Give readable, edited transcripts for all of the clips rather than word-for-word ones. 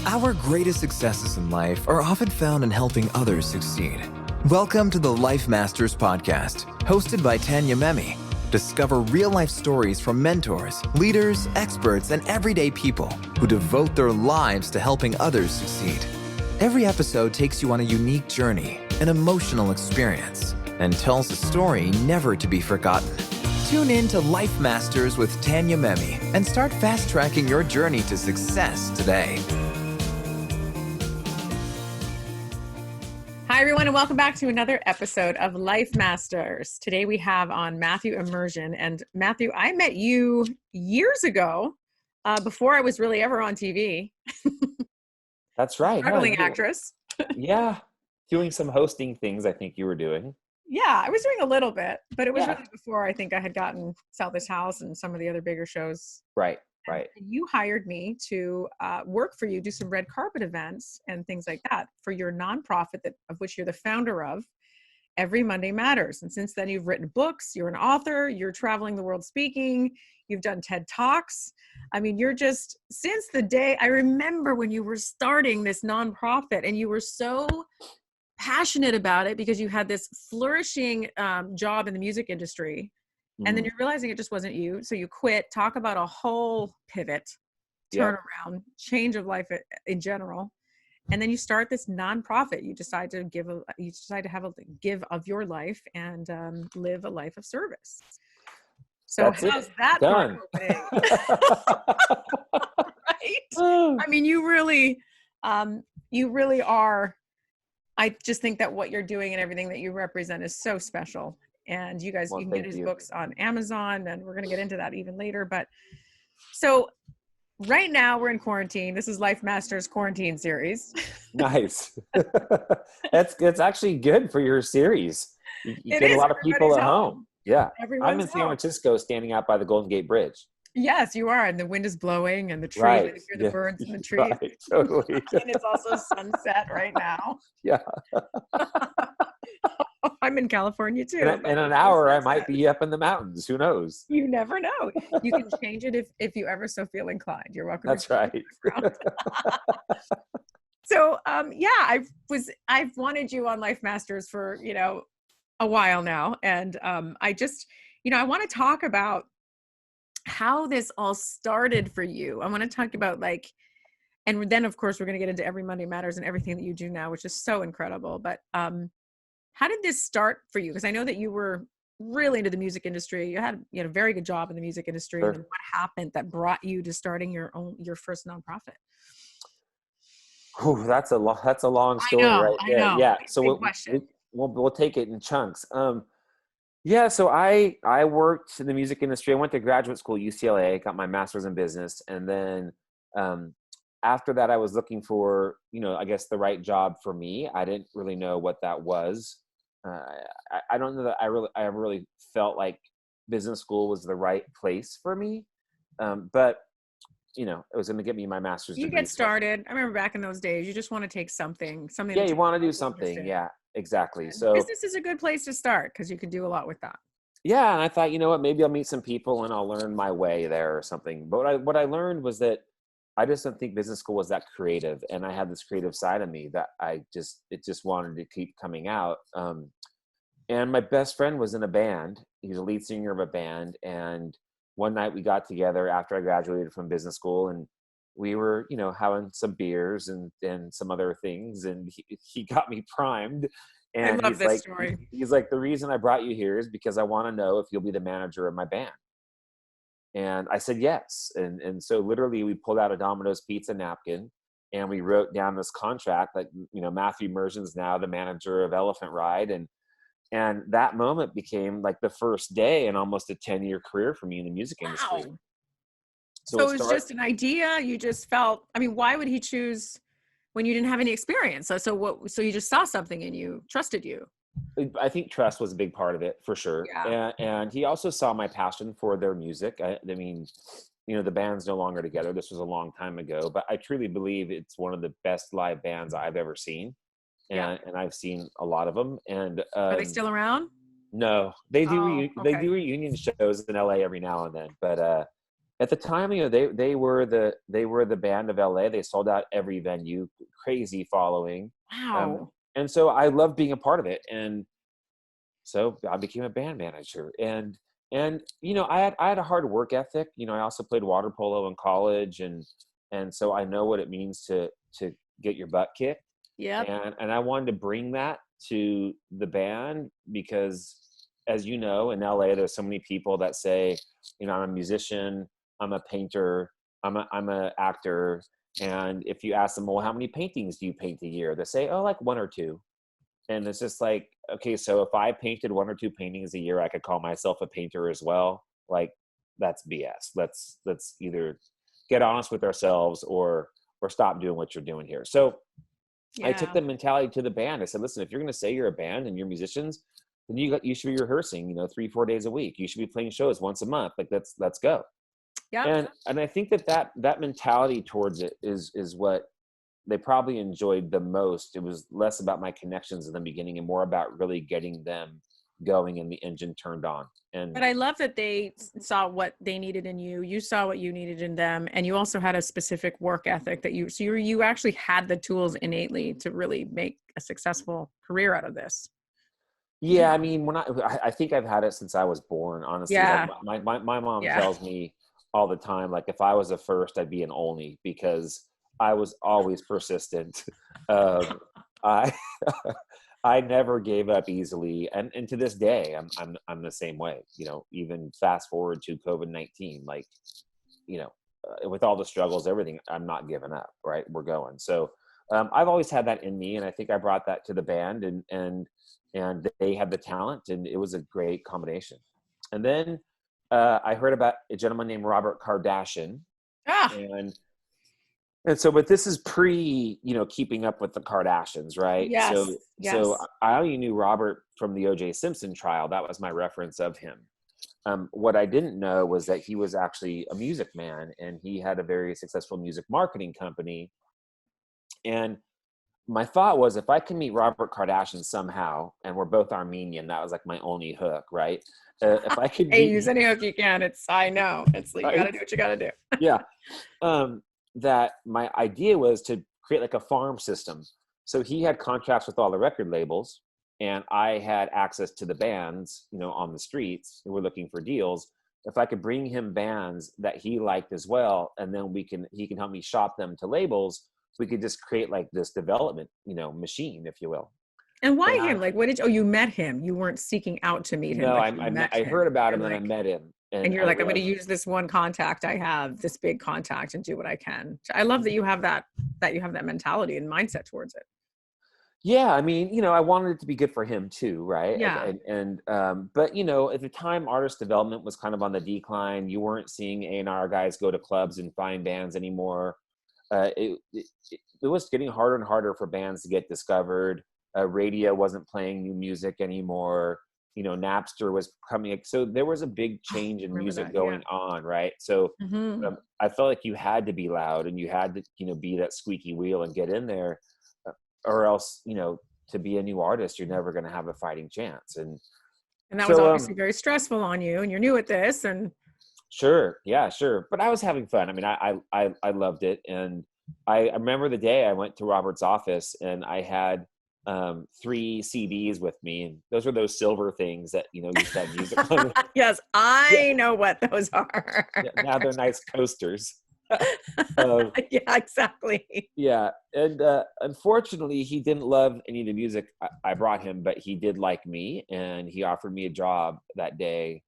Our greatest successes in life are often found in helping others succeed. Welcome to the Life Masters podcast, hosted by Tanya Memme. Discover real-life stories from mentors, leaders, experts, and everyday people who devote their lives to helping others succeed. Every episode takes you on a unique journey, an emotional experience, and tells a story never to be forgotten. Tune in to Life Masters with Tanya Memme and start fast-tracking your journey to success today. Hi, everyone, and welcome back to another episode of Life Masters. Today we have on Matthew Emerzian. And Matthew, I met you years ago, before I was really ever on TV. That's right. Struggling actress. Yeah. Doing some hosting things, I think you were doing. Yeah, I was doing a little bit, but it was really before I think I had gotten Sell This House and some of the other bigger shows. Right. And you hired me to work for you, do some red carpet events and things like that for your nonprofit of which you're the founder of, Every Monday Matters. And since then, you've written books, you're an author, you're traveling the world speaking, you've done TED Talks. I mean, you're just, since the day, I remember when you were starting this nonprofit and you were so passionate about it because you had this flourishing job in the music industry. And then you're realizing it just wasn't you. So you quit. Talk about a whole pivot, turnaround, change of life in general. And then you start this nonprofit. You decide to give of your life and live a life of service. So how's that done? Right? I mean, you really are. I just think that what you're doing and everything that you represent is so special. And you guys, you can get his books on Amazon, and we're going to get into that even later. But so right now we're in quarantine. This is Life Masters quarantine series. Nice. It's actually good for your series. You get a lot of people at home. Yeah. I'm in San Francisco standing out by the Golden Gate Bridge. Yes, you are. And the wind is blowing and the tree, and you hear the birds in the trees. Right, totally. And it's also sunset right now. Yeah. I'm in California too. In an hour, I might be up in the mountains. Who knows? You never know. You can change it if you ever so feel inclined. You're welcome. That's right. So, I've wanted you on Life Masters for, a while now. And I just, I want to talk about how this all started for you. I want to talk about and then of course we're going to get into Every Monday Matters and everything that you do now, which is so incredible. But how did this start for you? Because I know that you were really into the music industry. You had a very good job in the music industry. Sure. And then what happened that brought you to starting your first nonprofit? Whew, that's a long story right there. I know. Yeah. So we'll take it in chunks. So I worked in the music industry. I went to graduate school at UCLA, got my master's in business. And then after that, I was looking for, I guess the right job for me. I didn't really know what that was. I don't know that I really felt like business school was the right place for me. But it was going to get me my master's degree. You get started. I remember back in those days, you just want to take something. Yeah, you want to do something. Yeah, exactly. So business is a good place to start because you can do a lot with that. Yeah, and I thought, what, maybe I'll meet some people and I'll learn my way there or something. But what I learned was that I just don't think business school was that creative, and I had this creative side of me that it just wanted to keep coming out. And my best friend was in a band. He was a lead singer of a band, and one night we got together after I graduated from business school, and we were, having some beers and some other things, and he got me primed. And I love this story. He's like, the reason I brought you here is because I want to know if you'll be the manager of my band. And I said yes. And so literally we pulled out a Domino's pizza napkin and we wrote down this contract that, Matthew Emerzian's now the manager of Elephant Ride. And that moment became like the first day in almost a 10-year career for me in the music industry. So it was just an idea. You just felt, why would he choose when you didn't have any experience? So you just saw something in you, trusted you. I think trust was a big part of it for sure. Yeah. And he also saw my passion for their music. The band's no longer together. This was a long time ago, but I truly believe it's one of the best live bands I've ever seen. And I've seen a lot of them. And are they still around? No, they do. They do reunion shows in LA every now and then, but At the time, they were the band of LA. They sold out every venue, crazy following. Wow. And so I loved being a part of it. And so I became a band manager. And I had a hard work ethic. I also played water polo in college, and so I know what it means to get your butt kicked. Yep. And I wanted to bring that to the band because, as you know, in LA, there's so many people that say, I'm a musician, I'm a painter, I'm a actor. And if you ask them, well, how many paintings do you paint a year? They say, oh, like one or two. And it's just like, okay, so if I painted one or two paintings a year, I could call myself a painter as well. Like, that's BS. Let's either get honest with ourselves or stop doing what you're doing here. So I took the mentality to the band. I said, listen, if you're going to say you're a band and you're musicians, then you should be rehearsing, 3-4 days a week. You should be playing shows once a month. Like, let's go. Yeah. And I think that mentality towards it is what they probably enjoyed the most. It was less about my connections in the beginning and more about really getting them going and the engine turned on. But I love that they saw what they needed in you. You saw what you needed in them. And you also had a specific work ethic that you actually had the tools innately to really make a successful career out of this. Yeah. I mean, I think I've had it since I was born, honestly. Yeah. Like my mom tells me all the time, like, if I was a first, I'd be an only, because I was always persistent. I never gave up easily, and to this day, I'm the same way. Even fast forward to COVID-19, like, with all the struggles, everything, I'm not giving up. Right, we're going. So I've always had that in me, and I think I brought that to the band, and they had the talent, and it was a great combination. And then I heard about a gentleman named Robert Kardashian, and so, but this is pre, keeping up with the Kardashians, right? Yes. So I only knew Robert from the O.J. Simpson trial. That was my reference of him. What I didn't know was that he was actually a music man, and he had a very successful music marketing company. And my thought was, if I can meet Robert Kardashian somehow, and we're both Armenian, that was like my only hook, right? If I could use any hook you can. I know. It's like, you got to do what you got to do. Yeah. That my idea was to create like a farm system. So he had contracts with all the record labels, and I had access to the bands, on the streets who were looking for deals. If I could bring him bands that he liked as well, and then he can help me shop them to labels, we could just create like this development, machine, if you will. And why him? Like, you met him? You weren't seeking out to meet him. No, I heard about him and I met him. And you're like, I'm going to use this one contact I have, this big contact, and do what I can. I love that you have that mentality and mindset towards it. Yeah. I mean, I wanted it to be good for him too. Right. Yeah. But at the time, artist development was kind of on the decline. You weren't seeing A&R guys go to clubs and find bands anymore. It was getting harder and harder for bands to get discovered. Radio wasn't playing new music anymore. Napster was coming. So there was a big change in music going on, right? So I felt like you had to be loud, and you had to, be that squeaky wheel and get in there, or else, to be a new artist, you're never going to have a fighting chance. And that was obviously very stressful on you, and you're new at this. And sure, yeah, sure. But I was having fun. I mean, I loved it, and I remember the day I went to Robert's office, and I had 3 CDs with me, and those were those silver things that you said music on. Yes, I know what those are. Yeah, now they're nice coasters. Yeah, exactly. Yeah, and unfortunately, he didn't love any of the music I brought him, but he did like me, and he offered me a job that day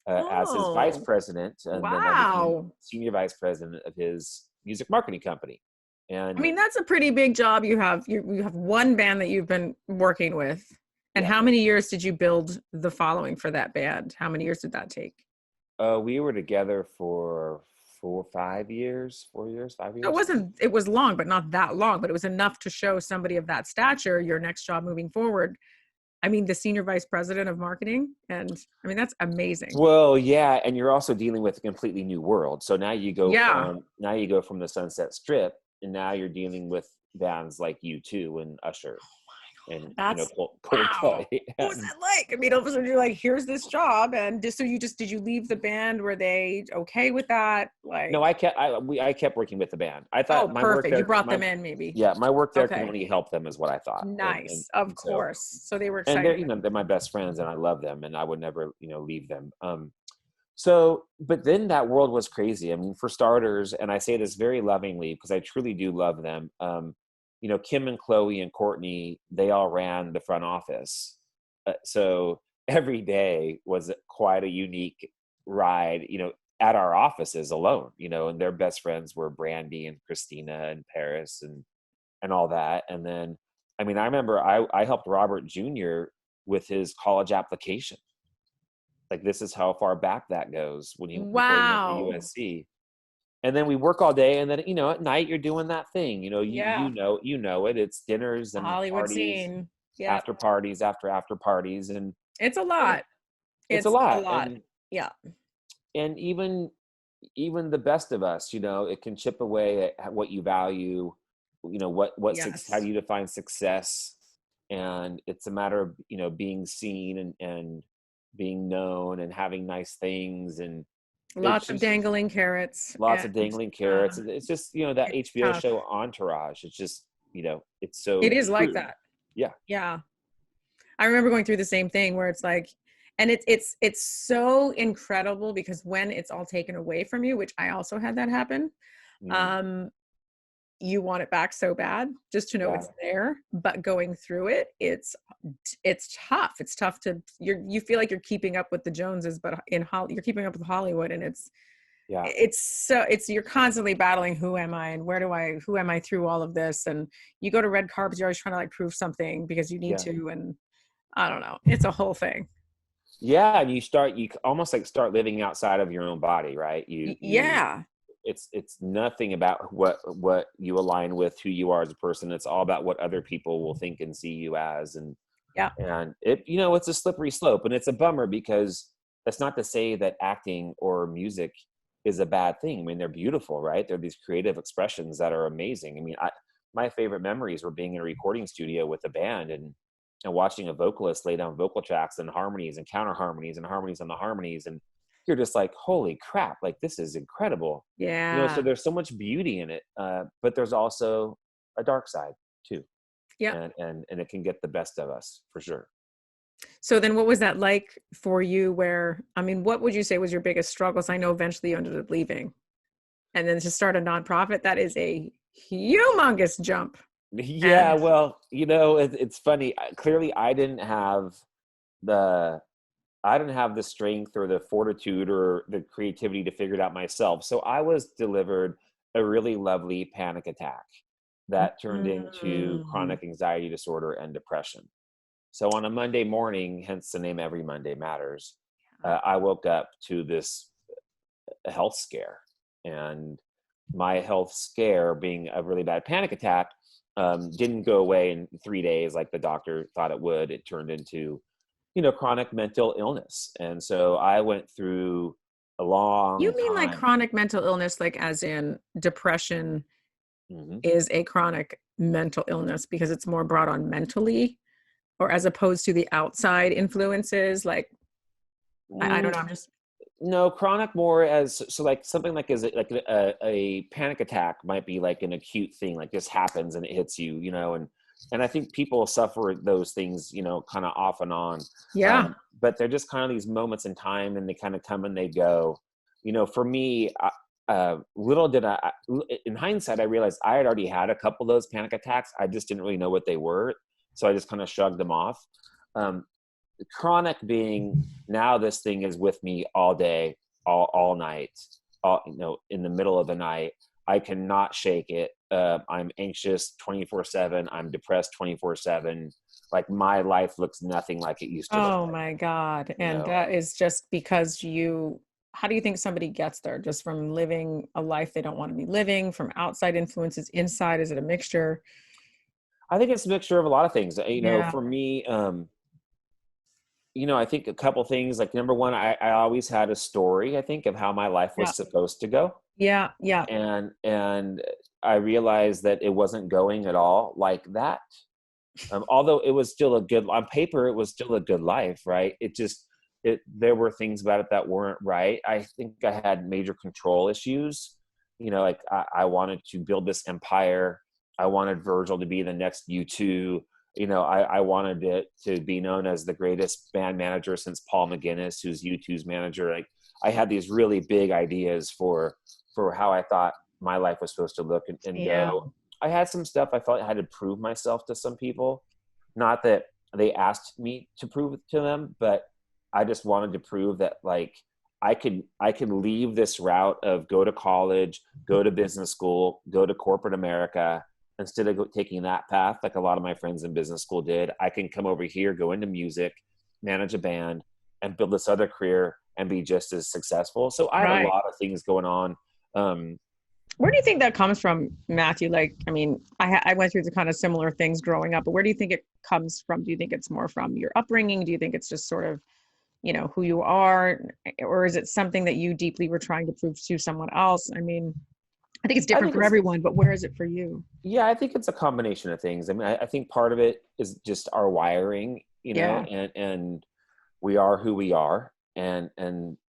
as his vice president, and then I became senior vice president of his music marketing company. And I mean, that's a pretty big job. You have one band that you've been working with. And how many years did you build the following for that band? How many years did that take? We were together for 5 years. It was long, but not that long, but it was enough to show somebody of that stature, your next job moving forward. I mean, the senior vice president of marketing. And I mean, that's amazing. Well, yeah. And you're also dealing with a completely new world. So now you go from the Sunset Strip, and now you're dealing with bands like U2 and Usher. and That's cold wow. play. What was that like? I mean, all of a sudden you're like, here's this job, and just so did you leave the band? Were they okay with that? No, Like, I kept working with the band. I oh, thought my work perfect. You there, brought them in, maybe. my work there can Okay. only help them, is what I thought. Nice. Of And so, course. So they were and excited. they're my best friends, and I love them, and I would never, leave them. So, but then that world was crazy. I mean, for starters, and I say this very lovingly because I truly do love them. Kim and Chloe and Courtney, they all ran the front office. So every day was quite a unique ride, at our offices alone, and their best friends were Brandy and Christina and Paris and all that. And then, I mean, I remember I helped Robert Jr. with his college application. Like, this is how far back that goes before he went to Wow. USC. And then we work all day, and then at night you're doing that thing. Yeah. You know it. It's dinners The and Hollywood parties, scene. Yeah. after parties, after parties, and It's a you know, lot. it's a It's a lot. lot. Yeah. And even the best of us, it can chip away at what you value. How do Yes. you define success? And it's a matter of being seen and being known and having nice things, and it's Lots of just dangling carrots, lots and of dangling carrots. It's just that it's HBO tough. show Entourage. It's just it's It so is like true. that. Yeah. Yeah. I remember going through the same thing where it's like, and it's so incredible because when it's all taken away from you, which I also had that happen, Mm, um, you want it back so bad just to know yeah. it's there. But going through it, it's tough. It's tough to you feel like you're keeping up with the Joneses, but you're keeping up with Hollywood, and Yeah. it's you're constantly battling, who am I and who am I through all of this. And you go to red carpets, you're always trying to like prove something because you need Yeah. to, and I don't know, it's a whole thing. Yeah. And you almost like start living outside of your own body, right? Yeah. It's nothing about what you align with, who you are as a person. It's all about what other people will think and see you as. Yeah. And it's a slippery slope, and it's a bummer because that's not to say that acting or music is a bad thing. I mean, they're beautiful, right? They're these creative expressions that are amazing. I mean, my favorite memories were being in a recording studio with a band and watching a vocalist lay down vocal tracks and harmonies and counter harmonies and harmonies on the harmonies, and you're just like, holy crap, like, this is incredible. So Yeah. there's so much beauty in it, but there's also a dark side too. Yeah. And it can get the best of us, for sure. So then what was that like for you, where, I mean, what would you say was your biggest struggles? I know eventually you ended up leaving, and then to start a nonprofit, that is a humongous jump. Yeah, And well, it's funny. Clearly, the I didn't have the strength or the fortitude or the creativity to figure it out myself. So I was delivered a really lovely panic attack that turned into mm, chronic anxiety disorder and depression. So on a Monday morning, hence the name Every Monday Matters, I woke up to this health scare. And my health scare, being a really bad panic attack, didn't go away in 3 days like the doctor thought it would. It turned into, chronic mental illness. And so I went through a you long mean like time. chronic mental illness, like as in depression Mhm. is a chronic mental illness because it's more brought on mentally, or as opposed to the outside influences? Like, I don't Mm, know. I'm just, no, chronic more as, so like something like, is it like a panic attack might be like an acute thing, like this happens and it hits you, and I think people suffer those things, kind of off and on. yeah. But they're just kind of these moments in time, and they kind of come and they go. For me, little did in hindsight, I realized I had already had a couple of those panic attacks. I just didn't really know what they were, so I just kind of shrugged them off. Um, Chronic being, now this thing is with me all day, all night, in the middle of the night. I cannot shake it. I'm anxious 24/7. I'm depressed 24/7. Like, my life looks nothing like it used to look Oh like. my God. You And know, that is just because how do you think somebody gets there? Just from living a life they don't want to be living, from outside influences, inside? Is it a mixture? I think it's a mixture of a lot of things. Yeah. For me, I think a couple things. Like, number one, I always had a story, I think, of how my life Yeah. was supposed to go. Yeah. Yeah. And I realized that it wasn't going at all like that. Although it was still on paper, it was still a good life, right? There were things about it that weren't right. I think I had major control issues. Like I wanted to build this empire. I wanted Virgil to be the next U2. I wanted it to be known as the greatest band manager since Paul McGuinness, who's U2's manager. Like I had these really big ideas for how I thought my life was supposed to look and go. I had some stuff I felt I had to prove myself to some people. Not that they asked me to prove it to them, but I just wanted to prove that like I could leave this route of go to college, go to business school, go to corporate America, instead of taking that path like a lot of my friends in business school did. I can come over here, go into music, manage a band, and build this other career and be just as successful. So I had a lot of things going on. Where do you think that comes from, Matthew? Like, I mean, I went through the kind of similar things growing up, but where do you think it comes from? Do you think it's more from your upbringing? Do you think it's just sort of, who you are? Or is it something that you deeply were trying to prove to someone else? I mean, I think it's different for everyone, but where is it for you? Yeah, I think it's a combination of things. I mean, I think part of it is just our wiring, and we are who we are, and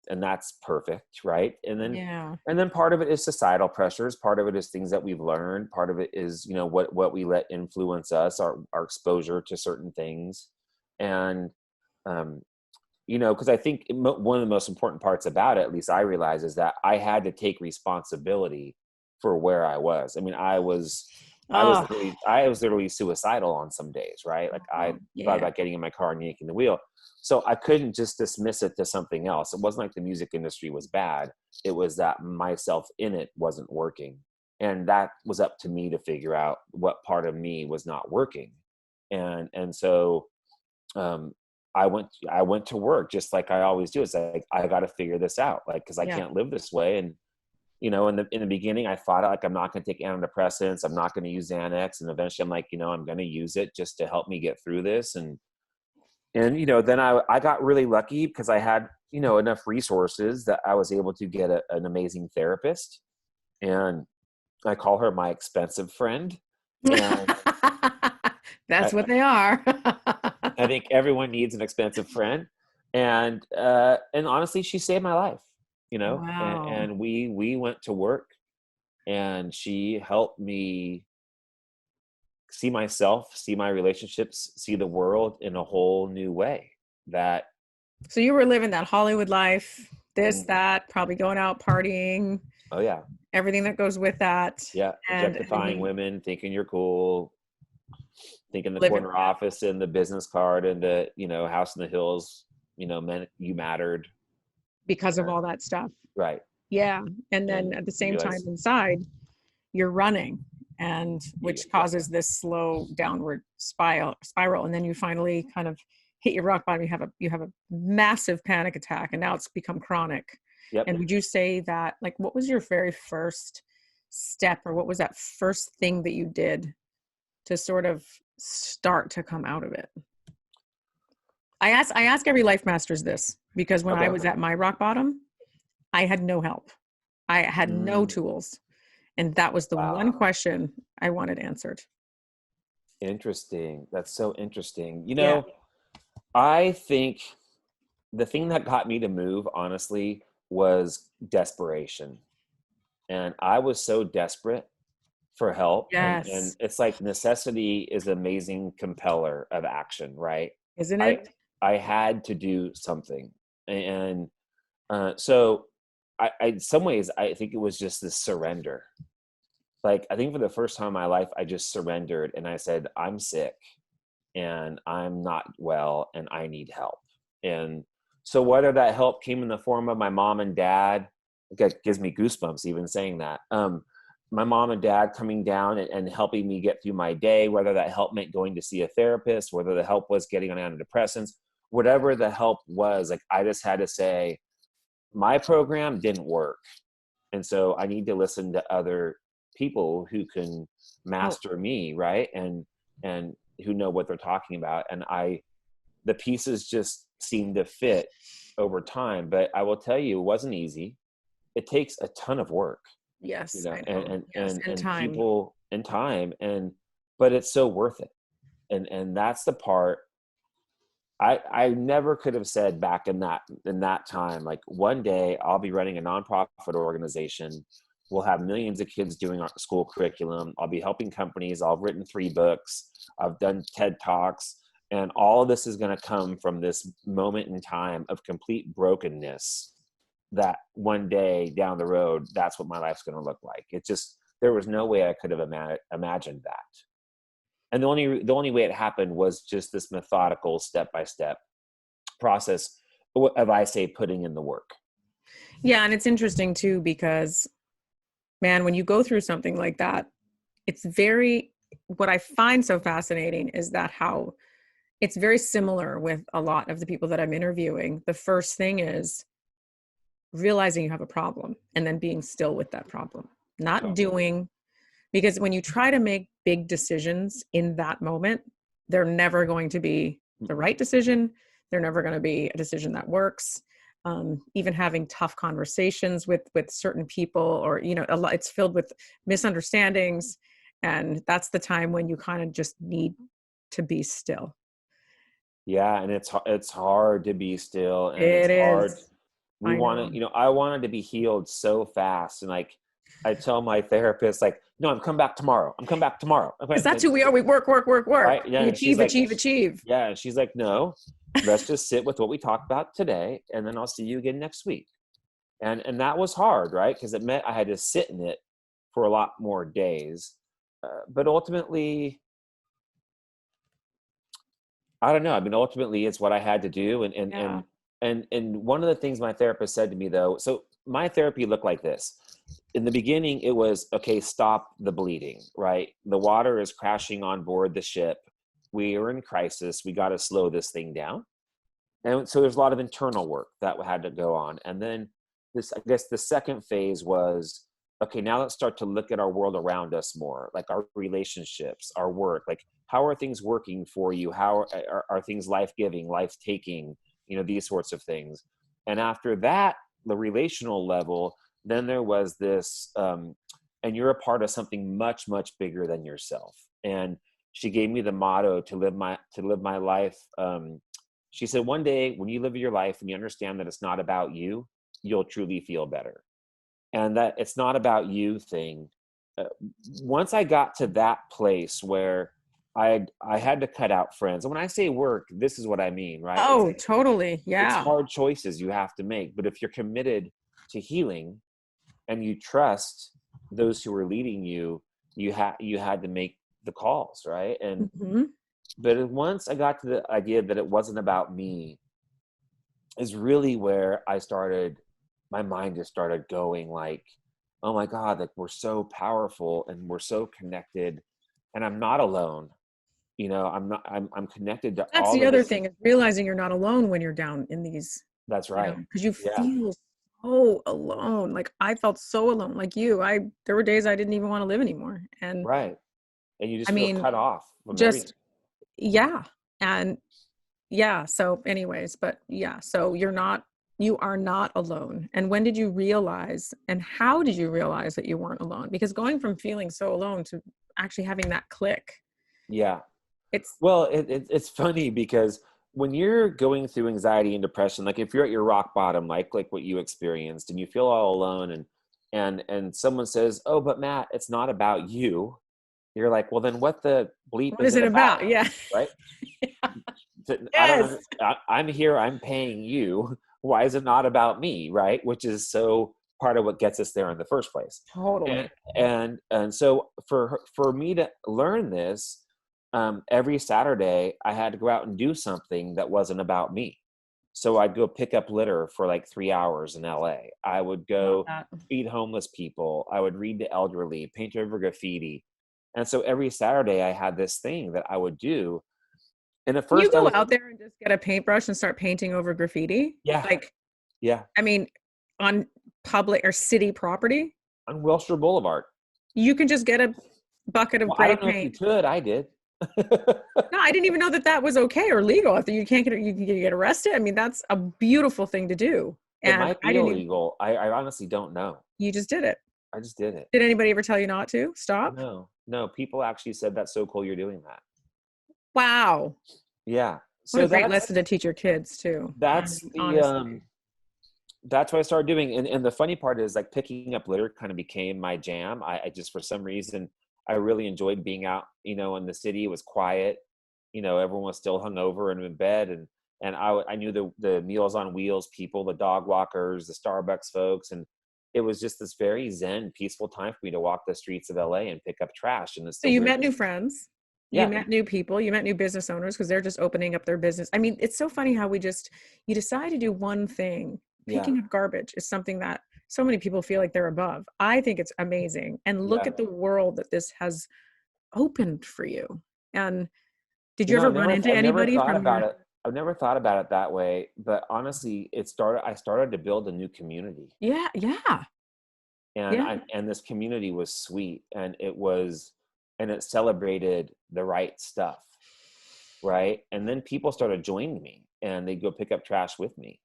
that's perfect, right? And then part of it is societal pressures. Part of it is things that we've learned. Part of it is what we let influence us, our exposure to certain things, and because I think one of the most important parts about it, at least I realize, is that I had to take responsibility for where I was. I mean, I was literally suicidal on some days, right? Like I thought about getting in my car and yanking the wheel. So I couldn't just dismiss it to something else. It wasn't like the music industry was bad. It was that myself in it wasn't working. And that was up to me to figure out what part of me was not working. And so I went to work just like I always do. It's like, I got to figure this out, like, cause I can't live this way. And, in the beginning, I thought like, I'm not going to take antidepressants. I'm not going to use Xanax. And eventually I'm like, I'm going to use it just to help me get through this. And then I got really lucky because I had, enough resources that I was able to get an amazing therapist. And I call her my expensive friend. And That's what they are. I think everyone needs an expensive friend. And honestly, she saved my life, Wow. and we went to work, and she helped me see myself, see my relationships, see the world in a whole new way. So you were living that Hollywood life, that, probably going out partying. Oh yeah. Everything that goes with that. Yeah. Objectifying women, thinking you're cool, thinking the corner office and the business card and the, house in the hills, meant you mattered. Because of all that stuff. Right. Yeah. And then at the same time inside, you're running, and which causes this slow downward spiral. And then you finally kind of hit your rock bottom. You have a massive panic attack, and now it's become chronic. Yep. And would you say that, like, what was your very first step, or what was that first thing that you did to sort of start to come out of it? I ask every Life Masters this, because when I was at my rock bottom, I had no help. I had no tools. And that was the one question I wanted answered. Interesting. That's so interesting. I think the thing that got me to move, honestly, was desperation. And I was so desperate for help. Yes. And it's like necessity is an amazing compeller of action, right? Isn't it? I had to do something. And so I, in some ways, I think it was just this surrender. Like, I think for the first time in my life, I just surrendered and I said, I'm sick and I'm not well and I need help. And so whether that help came in the form of my mom and dad, it gives me goosebumps even saying that. My mom and dad coming down and helping me get through my day, whether that help meant going to see a therapist, whether the help was getting on antidepressants, whatever the help was, like, I just had to say, my program didn't work. And so I need to listen to other people who can master me, right? And who know what they're talking about. And the pieces just seemed to fit over time. But I will tell you, it wasn't easy. It takes a ton of work. Yes. And time. people and time, but it's so worth it. And that's the part I never could have said back in that time, like one day I'll be running a nonprofit organization. We'll have millions of kids doing our school curriculum. I'll be helping companies. I've written 3 books. I've done TED Talks. And all of this is going to come from this moment in time of complete brokenness that one day down the road, that's what my life's going to look like. It just, there was no way I could have imagined that. And the only way it happened was just this methodical step-by-step process of, I say, putting in the work. Yeah. And it's interesting too, because man, when you go through something like that, it's what I find so fascinating is that how it's very similar with a lot of the people that I'm interviewing. The first thing is realizing you have a problem and then being still with that problem, not doing, because when you try to make big decisions in that moment, they're never going to be the right decision. They're never going to be a decision that works. Even having tough conversations with certain people, or, it's filled with misunderstandings. And that's the time when you kind of just need to be still. Yeah. And it's hard to be still, and It it's hard. is. We want to, I wanted to be healed so fast. And like, I tell my therapist, like, no, I'm coming back tomorrow. Because that's who we are. We work. Right? Yeah. We And she's like, achieve. Yeah. And she's like, no, let's just sit with what we talked about today. And then I'll see you again next week. And that was hard, right? Because it meant I had to sit in it for a lot more days. But ultimately, I don't know. I mean, ultimately it's what I had to do. And one of the things my therapist said to me, though, so my therapy looked like this. In the beginning, it was, okay, stop the bleeding, right? The water is crashing on board the ship. We are in crisis. We got to slow this thing down. And so there's a lot of internal work that had to go on. And then I guess the second phase was, okay, now let's start to look at our world around us more, like our relationships, our work, like how are things working for you? How are things life-giving, life-taking, these sorts of things. And after that, the relational level, then there was this, and you're a part of something much, much bigger than yourself. And she gave me the motto to live my life. She said, one day when you live your life and you understand that it's not about you, you'll truly feel better. And that it's not about you thing. Once I got to that place where I had to cut out friends. And when I say work, this is what I mean, right? Oh, totally. Yeah. It's hard choices you have to make. But if you're committed to healing and you trust those who are leading you, you had to make the calls, right? And but once I got to the idea that it wasn't about me, is really where my mind just started going like, oh my God, like we're so powerful and we're so connected, and I'm not alone. I'm connected to That's all the of other this. thing, is realizing you're not alone when you're down in these. That's right. Because you feel so alone. Like I felt so alone. Like you, there were days I didn't even want to live anymore. And right. And you just feel cut off from everything. Yeah. And yeah. So anyways, but yeah, so you are not alone. And when did you realize, and how did you realize that you weren't alone? Because going from feeling so alone to actually having that click. Yeah. It's funny because when you're going through anxiety and depression, like if you're at your rock bottom, like what you experienced, and you feel all alone, and someone says, "Oh, but Matt, it's not about you." You're like, "Well, then what the bleep what is it about?" Yeah. Right? Yes. I'm here. I'm paying you. Why is it not about me? Right? Which is so part of what gets us there in the first place. Totally. And so for me to learn this, every Saturday I had to go out and do something that wasn't about me. So I'd go pick up litter for like 3 hours in LA. I would go feed homeless people. I would read to elderly, paint over graffiti. And so every Saturday I had this thing that I would do. And at first you go out there and just get a paintbrush and start painting over graffiti. Yeah. I mean, on public or city property. On Wilshire Boulevard. You can just get a bucket of gray I don't know paint. if you could. I did. No, I didn't even know that was okay or legal. If you can get arrested. I mean, that's a beautiful thing to do. It might be illegal. I honestly don't know. You just did it. I just did it. Did anybody ever tell you not to stop? No. People actually said, that's so cool you're doing that. Wow. Yeah. What So a great lesson to teach your kids too. that's Honestly. that's what I started doing. And the funny part is like picking up litter kind of became my jam. I just, for some reason, I really enjoyed being out, in the city. It was quiet. Everyone was still hungover and in bed. And I knew the Meals on Wheels people, the dog walkers, the Starbucks folks. And it was just this very zen, peaceful time for me to walk the streets of LA and pick up trash. And it's So the you weird. met new friends, you Yeah. met new people, you met new business owners because they're just opening up their business. I mean, it's so funny how you decide to do one thing. Yeah. Picking up garbage is something that so many people feel like they're above. I think it's amazing. And look Yeah. at the world that this has opened for you. And did you ever run into I've never anybody thought from about your, it. I've never thought about it that way, but honestly, I started to build a new community, yeah, yeah, and yeah. this community was sweet, and it celebrated the right stuff, right? And then people started joining me, and they'd go pick up trash with me.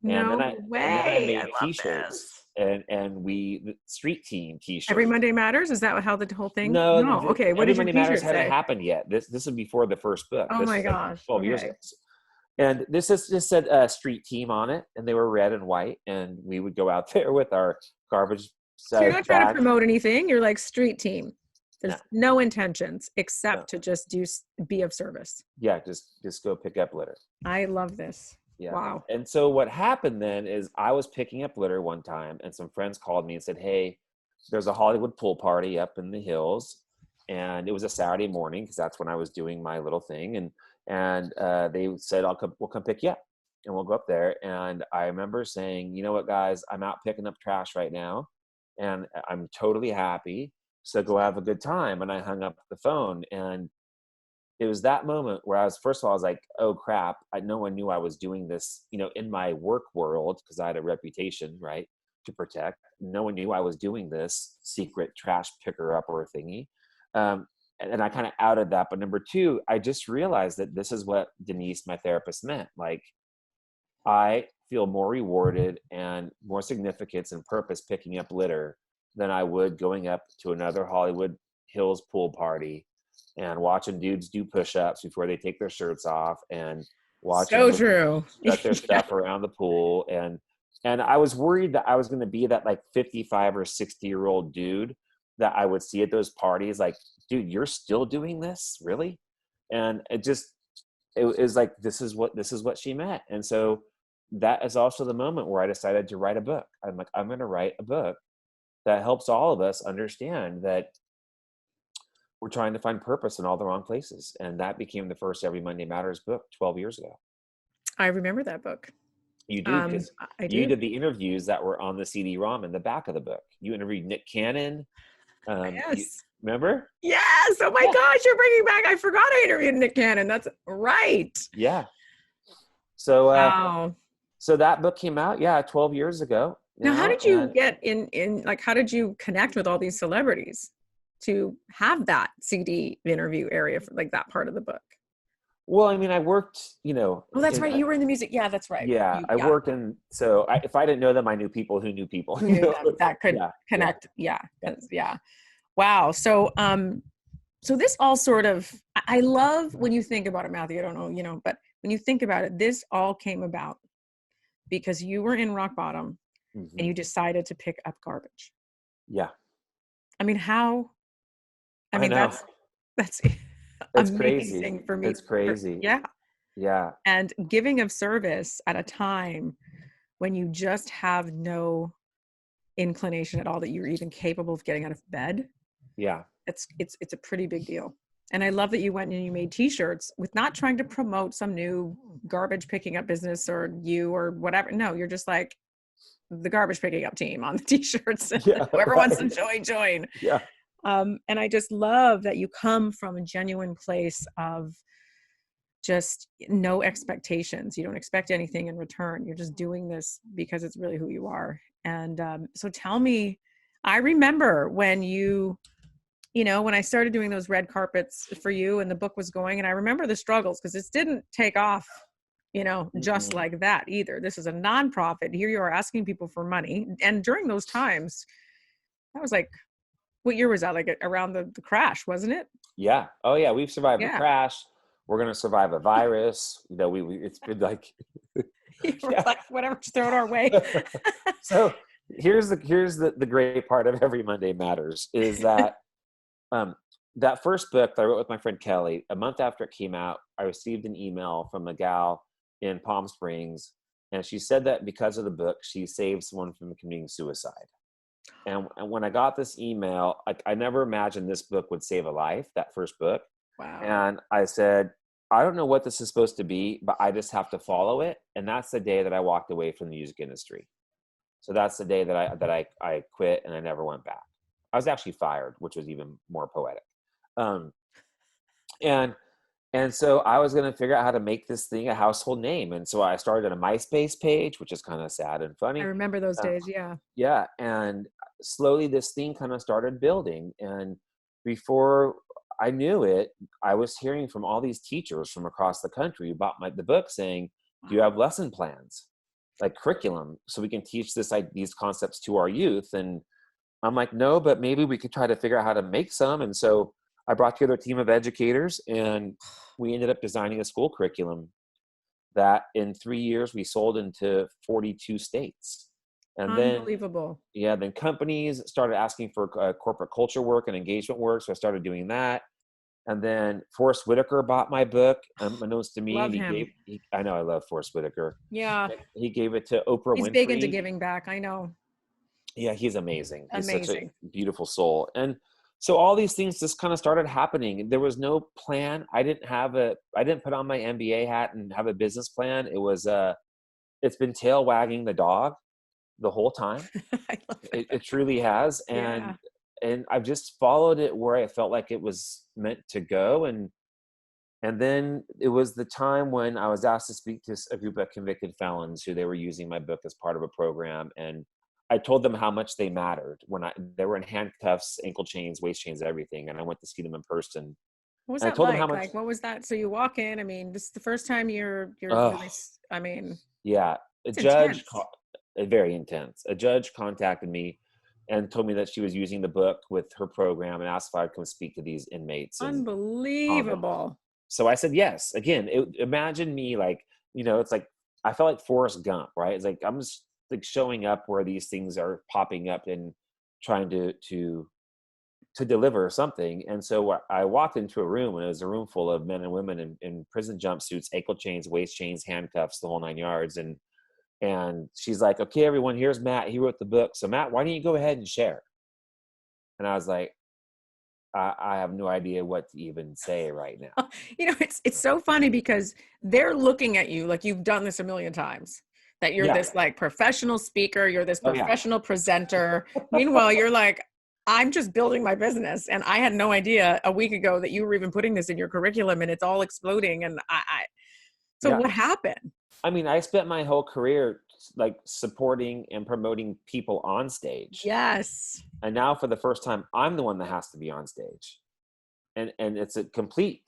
And then No I way. I made love this. T-shirts, and the street team Every T-shirts. Monday Matters? Is that how the whole thing? No, No. Okay. What Every did your Monday Matters t-shirt hadn't say? happened yet. This was before the first book. Oh This my was like gosh. 12 years Okay. ago. And this just said street team on it, and they were red and white, and we would go out there with our garbage So you're not trying to bag. promote anything. You're like street team. No, There's no intentions no. except to just be of service. Yeah, just go pick up litter. I love this. Yeah. Wow. And so what happened then is I was picking up litter one time, and some friends called me and said, "Hey, there's a Hollywood pool party up in the hills," and it was a Saturday morning because that's when I was doing my little thing, and they said, we'll come pick you up, and we'll go up there." And I remember saying, "You know what, guys, I'm out picking up trash right now, and I'm totally happy. So go have a good time." And I hung up the phone, and it was that moment where first of all, I was like, oh crap, no one knew I was doing this, in my work world, because I had a reputation, right, to protect. No one knew I was doing this secret trash picker up or thingy. And I kind of outed that. But number two, I just realized that this is what Denise, my therapist, meant. Like, I feel more rewarded and more significance and purpose picking up litter than I would going up to another Hollywood Hills pool party and watching dudes do push-ups before they take their shirts off, and watching So women true. strut their stuff around the pool. And I was worried that I was going to be that like 55 or 60-year-old dude that I would see at those parties. Like, dude, you're still doing this? Really? And it was like, this is what she meant. And so that is also the moment where I decided to write a book. I'm like, I'm going to write a book that helps all of us understand that we're trying to find purpose in all the wrong places. And that became the first Every Monday Matters book 12 years ago. I remember that book. You do, because I you do. did the interviews that were on the CD-ROM in the back of the book. You interviewed Nick Cannon. Yes. Remember? Yes. Oh my gosh, you're bringing back. I forgot I interviewed Nick Cannon. That's right. Yeah. So, Wow. so that book came out, 12 years ago. Now, how did you get in like, how did you connect with all these celebrities to have that CD interview area for like that part of the book? Well, I mean, I worked, Oh, that's right. You were in the music. Yeah, that's right. Yeah, I worked in, so if I didn't know them, I knew people who knew people. Who knew them that could connect. Yeah. Wow. So, so this all sort of, I love when you think about it, Matthew, I don't know, but when you think about it, this all came about because you were in rock bottom and you decided to pick up garbage. Yeah. I mean, how, I mean, that's it's amazing crazy for me. It's crazy. Yeah. And giving of service at a time when you just have no inclination at all that you're even capable of getting out of bed. Yeah. It's a pretty big deal. And I love that you went and you made t-shirts with not trying to promote some new garbage picking up business or whatever. No, you're just like the garbage picking up team on the t-shirts. Whoever wants to join. Yeah. And I just love that you come from a genuine place of just no expectations. You don't expect anything in return. You're just doing this because it's really who you are. And so tell me, I remember when when I started doing those red carpets for you and the book was going, and I remember the struggles because this didn't take off, just like that either. This is a nonprofit. Here you are asking people for money. And during those times, that was like, what year was that? Like around the crash, wasn't it? Yeah. Oh yeah. We've survived the crash. we're going to survive a virus. You know, it's been like, We're yeah. like, whatever, just throw it our way. So here's the great part of Every Monday Matters is that, that first book that I wrote with my friend Kelly, a month after it came out, I received an email from a gal in Palm Springs, and she said that because of the book, she saved someone from committing suicide. And when I got this email, I never imagined this book would save a life, that first book. Wow. And I said, I don't know what this is supposed to be, but I just have to follow it. And that's the day that I walked away from the music industry. So that's the day that I quit and I never went back. I was actually fired, which was even more poetic. Um, and so I was going to figure out how to make this thing a household name. And so I started a MySpace page, which is kind of sad and funny. I remember those days. Yeah. Yeah. And slowly this thing kind of started building. And before I knew it, I was hearing from all these teachers from across the country about the book saying, do you have lesson plans, like curriculum, so we can teach these concepts to our youth? And I'm like, no, but maybe we could try to figure out how to make some. And so I brought together a team of educators, and we ended up designing a school curriculum that in 3 years we sold into 42 states. And Unbelievable. then companies started asking for corporate culture work and engagement work. So I started doing that. And then Forrest Whitaker bought my book, unbeknownst to me. Love And him. I know I love Forrest Whitaker. Yeah. He gave it to Oprah He's Winfrey. big into giving back. I know. Yeah, he's amazing. He's such a Amazing. beautiful soul. And so all these things just kind of started happening. There was no plan. I didn't put on my MBA hat and have a business plan. It's been tail wagging the dog the whole time. I love It truly has. And I've just followed it where I felt like it was meant to go. And then it was the time when I was asked to speak to a group of convicted felons who they were using my book as part of a program. And I told them how much they mattered when they were in handcuffs, ankle chains, waist chains, everything. And I went to see them in person. What was And I that told them like? how much. Like, what was that? So you walk in, I mean, this is the first time you're Oh, really, I mean, yeah. it's intense. Very intense. A judge contacted me and told me that she was using the book with her program and asked if I'd come speak to these inmates. Unbelievable. So I said yes. Again, imagine me like, it's like I felt like Forrest Gump, right? It's like I'm just like showing up where these things are popping up and trying to deliver something. And so I walked into a room, and it was a room full of men and women in prison jumpsuits, ankle chains, waist chains, handcuffs, the whole 9 yards. And she's like, okay, everyone, here's Matt. He wrote the book. So Matt, why don't you go ahead and share? And I was like, I have no idea what to even say right now. It's so funny because they're looking at you like you've done this a million times, that you're this like professional speaker, you're this professional presenter. Meanwhile, you're like, I'm just building my business. And I had no idea a week ago that you were even putting this in your curriculum, and it's all exploding. And so what happened? I mean, I spent my whole career like supporting and promoting people on stage. Yes. And now for the first time, I'm the one that has to be on stage. And it's a complete,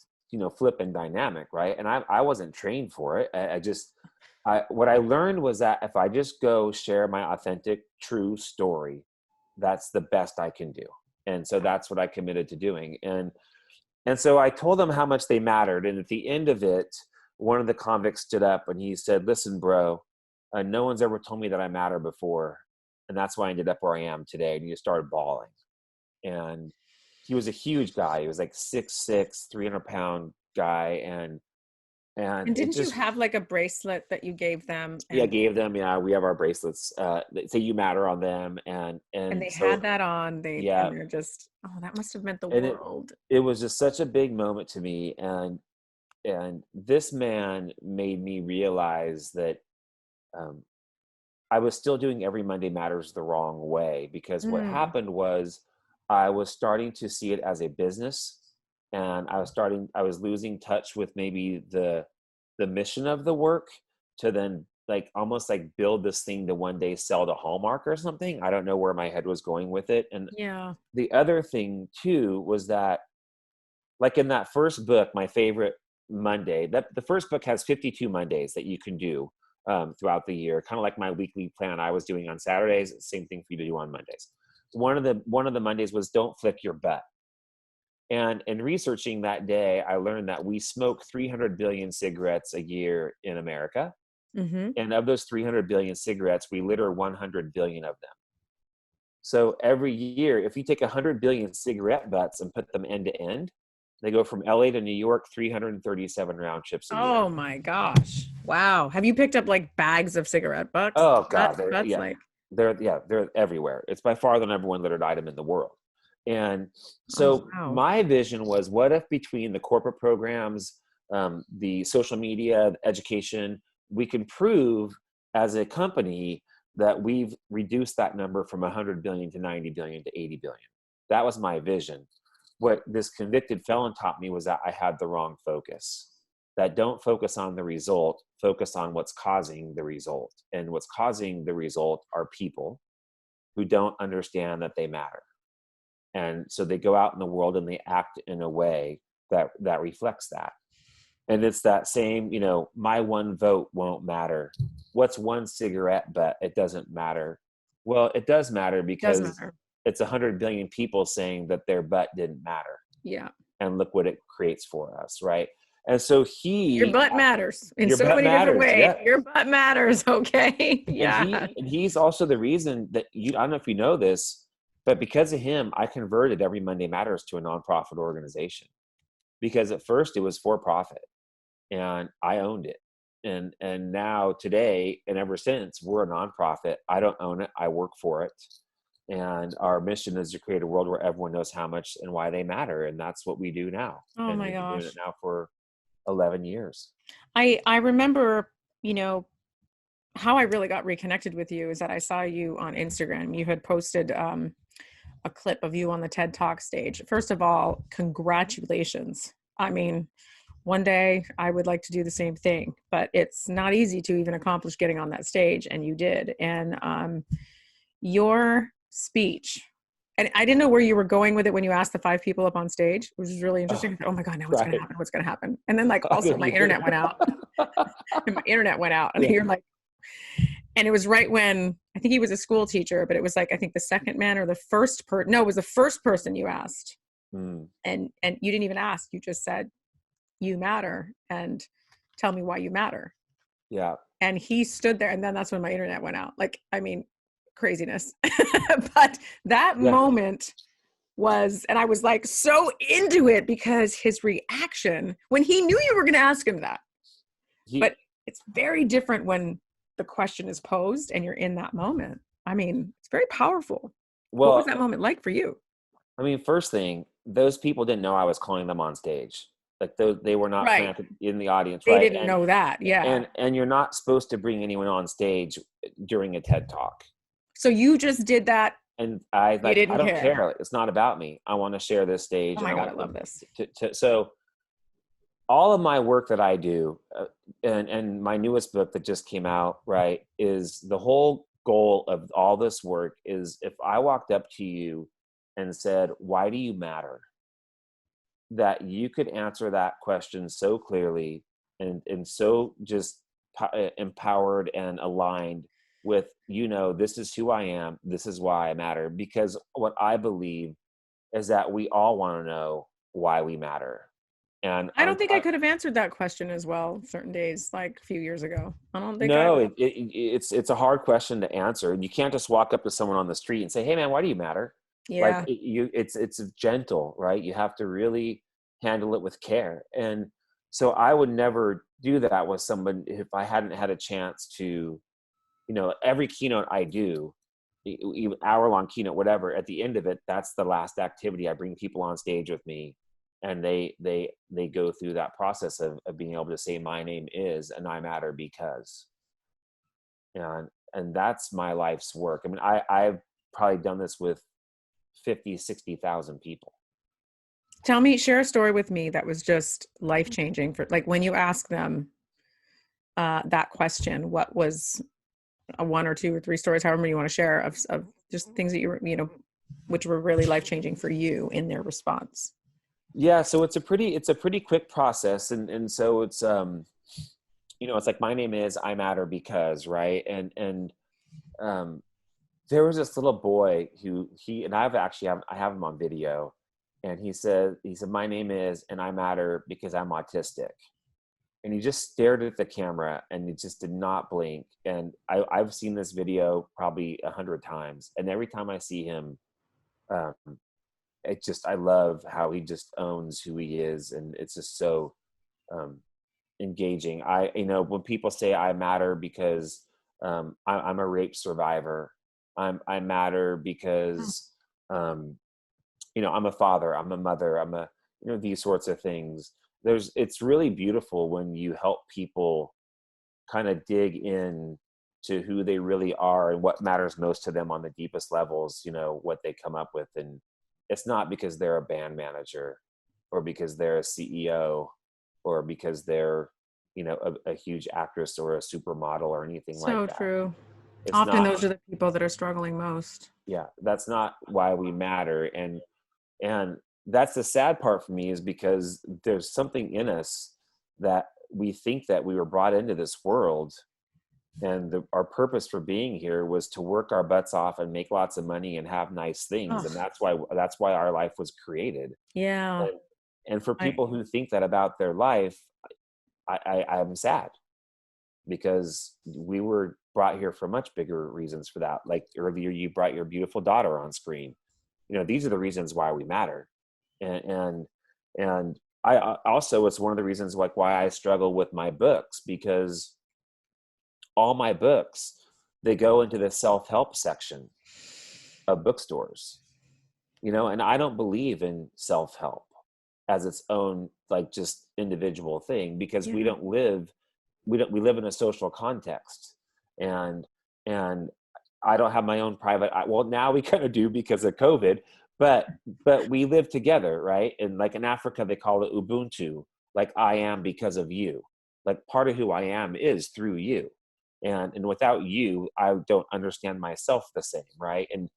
flip and dynamic, right? And I wasn't trained for it. What I learned was that if I just go share my authentic, true story, that's the best I can do. And so that's what I committed to doing. And so I told them how much they mattered. And at the end of it, one of the convicts stood up and he said, listen, bro, no one's ever told me that I matter before. And that's why I ended up where I am today. And he started bawling. And he was a huge guy. He was like 6'6", 300-pound guy. And didn't you have like a bracelet that you gave them? I gave them. Yeah, we have our bracelets that say "You Matter" on them, and they so, had that on. And they're just, that must have meant the world. It was just such a big moment to me, and this man made me realize that I was still doing Every Monday Matters the wrong way, because what happened was I was starting to see it as a business. And I was losing touch with maybe the mission of the work to then like almost like build this thing to one day sell to Hallmark or something. I don't know where my head was going with it. And the other thing too was that, like in that first book, my favorite Monday, the first book has 52 Mondays that you can do throughout the year, kind of like my weekly plan I was doing on Saturdays. Same thing for you to do on Mondays. One of the Mondays was don't flick your butt. And in researching that day, I learned that we smoke 300 billion cigarettes a year in America. Mm-hmm. And of those 300 billion cigarettes, we litter 100 billion of them. So every year, if you take 100 billion cigarette butts and put them end to end, they go from LA to New York, 337 round trips a year. Oh my gosh. Wow. Have you picked up like bags of cigarette butts? Oh God, That's like, they're everywhere. It's by far the number one littered item in the world. And oh so wow. my vision was, what if between the corporate programs, the social media, education, we can prove as a company that we've reduced that number from 100 billion to 90 billion to 80 billion. That was my vision. What this convicted felon taught me was that I had the wrong focus. That don't focus on the result, focus on what's causing the result. And what's causing the result are people who don't understand that they matter. And so they go out in the world and they act in a way that reflects that. And it's that same, my one vote won't matter. What's one cigarette butt? It doesn't matter. Well, it does matter because it's 100 billion people saying that their butt didn't matter. Yeah. And look what it creates for us, right? And so your butt matters in your so butt many different matters, ways. yeah. Your butt matters, okay? Yeah. And he's also the reason that I don't know if you know this, but because of him, I converted Every Monday Matters to a nonprofit organization. Because at first it was for profit, and I owned it. And now today, and ever since, we're a nonprofit. I don't own it. I work for it. And our mission is to create a world where everyone knows how much and why they matter. And that's what we do now. Oh and my we've been gosh. doing it now for 11 years. I remember, how I really got reconnected with you is that I saw you on Instagram. You had posted a clip of you on the TED Talk stage. First of all, congratulations. I mean, one day I would like to do the same thing, but it's not easy to even accomplish getting on that stage, and you did. And your speech, and I didn't know where you were going with it when you asked the 5 people up on stage, which was really interesting. Oh my God, now what's going to happen? What's going to happen? And then also my internet went out. And my internet went out. And you're like, and it was right when, I think he was a school teacher, but it was like, I think the second man or the first person, no, it was the first person you asked. And you didn't even ask. You just said, you matter, and tell me why you matter. Yeah. And he stood there, and then that's when my internet went out. Like, I mean, craziness. But that moment was, and I was like so into it because his reaction when he knew you were going to ask him that. But it's very different when the question is posed and you're in that moment. I mean, it's very powerful. Well, what was that moment like for you? I mean, first thing, those people didn't know I was calling them on stage. Like they were not in the audience. They didn't know that. Yeah. And you're not supposed to bring anyone on stage during a TED Talk. So you just did that. And I don't care. It's not about me. I want to share this stage. Oh my God, I love this. So all of my work that I do, and my newest book that just came out, right, is the whole goal of all this work is, if I walked up to you and said, why do you matter? That you could answer that question so clearly and so just empowered and aligned with, this is who I am. This is why I matter. Because what I believe is that we all want to know why we matter. And I don't think I could have answered that question as well certain days, like a few years ago. I don't think. No, it's a hard question to answer. You can't just walk up to someone on the street and say, "Hey, man, why do you matter?" Yeah. Like it's gentle, right? You have to really handle it with care. And so I would never do that with someone if I hadn't had a chance to, every keynote I do, even hour-long keynote, whatever, at the end of it, that's the last activity. I bring people on stage with me, and they go through that process of being able to say, my name is, and I matter because. And that's my life's work. I mean, I've probably done this with 50, 60,000 people. Share a story with me that was just life-changing for, like, when you ask them that question, what was a 1 or 2 or 3 stories, however many you want to share, of just things that you were, which were really life-changing for you in their response? Yeah. So it's a pretty quick process. And so it's, it's like, my name is, I matter because, right. And there was this little boy who I have him on video, And he said, my name is, and I matter because I'm autistic. And he just stared at the camera and he just did not blink. And I've seen this video probably 100 times. And every time I see him, I love how he just owns who he is. And it's just so engaging. When people say I matter because I'm a rape survivor, I matter because, I'm a father, I'm a mother, these sorts of things. It's really beautiful when you help people kind of dig in to who they really are and what matters most to them on the deepest levels, what they come up with. And it's not because they're a band manager or because they're a CEO or because they're, a huge actress or a supermodel or anything like that. So true. It's Often not, those are the people that are struggling most. yeah, that's not why we matter. And that's the sad part for me, is because there's something in us that we think that we were brought into this world, and our purpose for being here was to work our butts off and make lots of money and have nice things. And that's why our life was created. Yeah. And for people who think that about their life, I'm sad, because we were brought here for much bigger reasons for that. Like earlier, you brought your beautiful daughter on screen. These are the reasons why we matter. And I also, it's one of the reasons why I struggle with my books, because all my books, they go into the self-help section of bookstores, and I don't believe in self-help as its own, just individual thing, because we live in a social context, and I don't have my own private, well, now we kind of do because of COVID, but we live together, right? And in Africa, they call it Ubuntu, I am because of you. Part of who I am is through you. And without you, I don't understand myself the same, right? And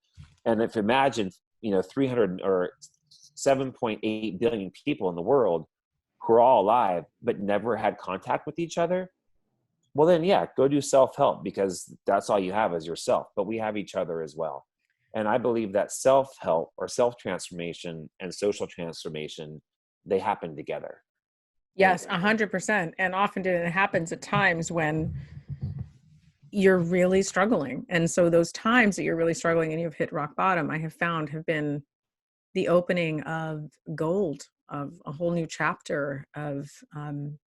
if imagine, 300 or 7.8 billion people in the world who are all alive, but never had contact with each other, well then, yeah, go do self-help, because that's all you have is yourself. But we have each other as well. And I believe that self-help or self-transformation and social transformation, they happen together. Yes, 100%. And often it happens at times when you're really struggling. And so those times that you're really struggling and you've hit rock bottom, I have found have been the opening of gold, of a whole new chapter of, and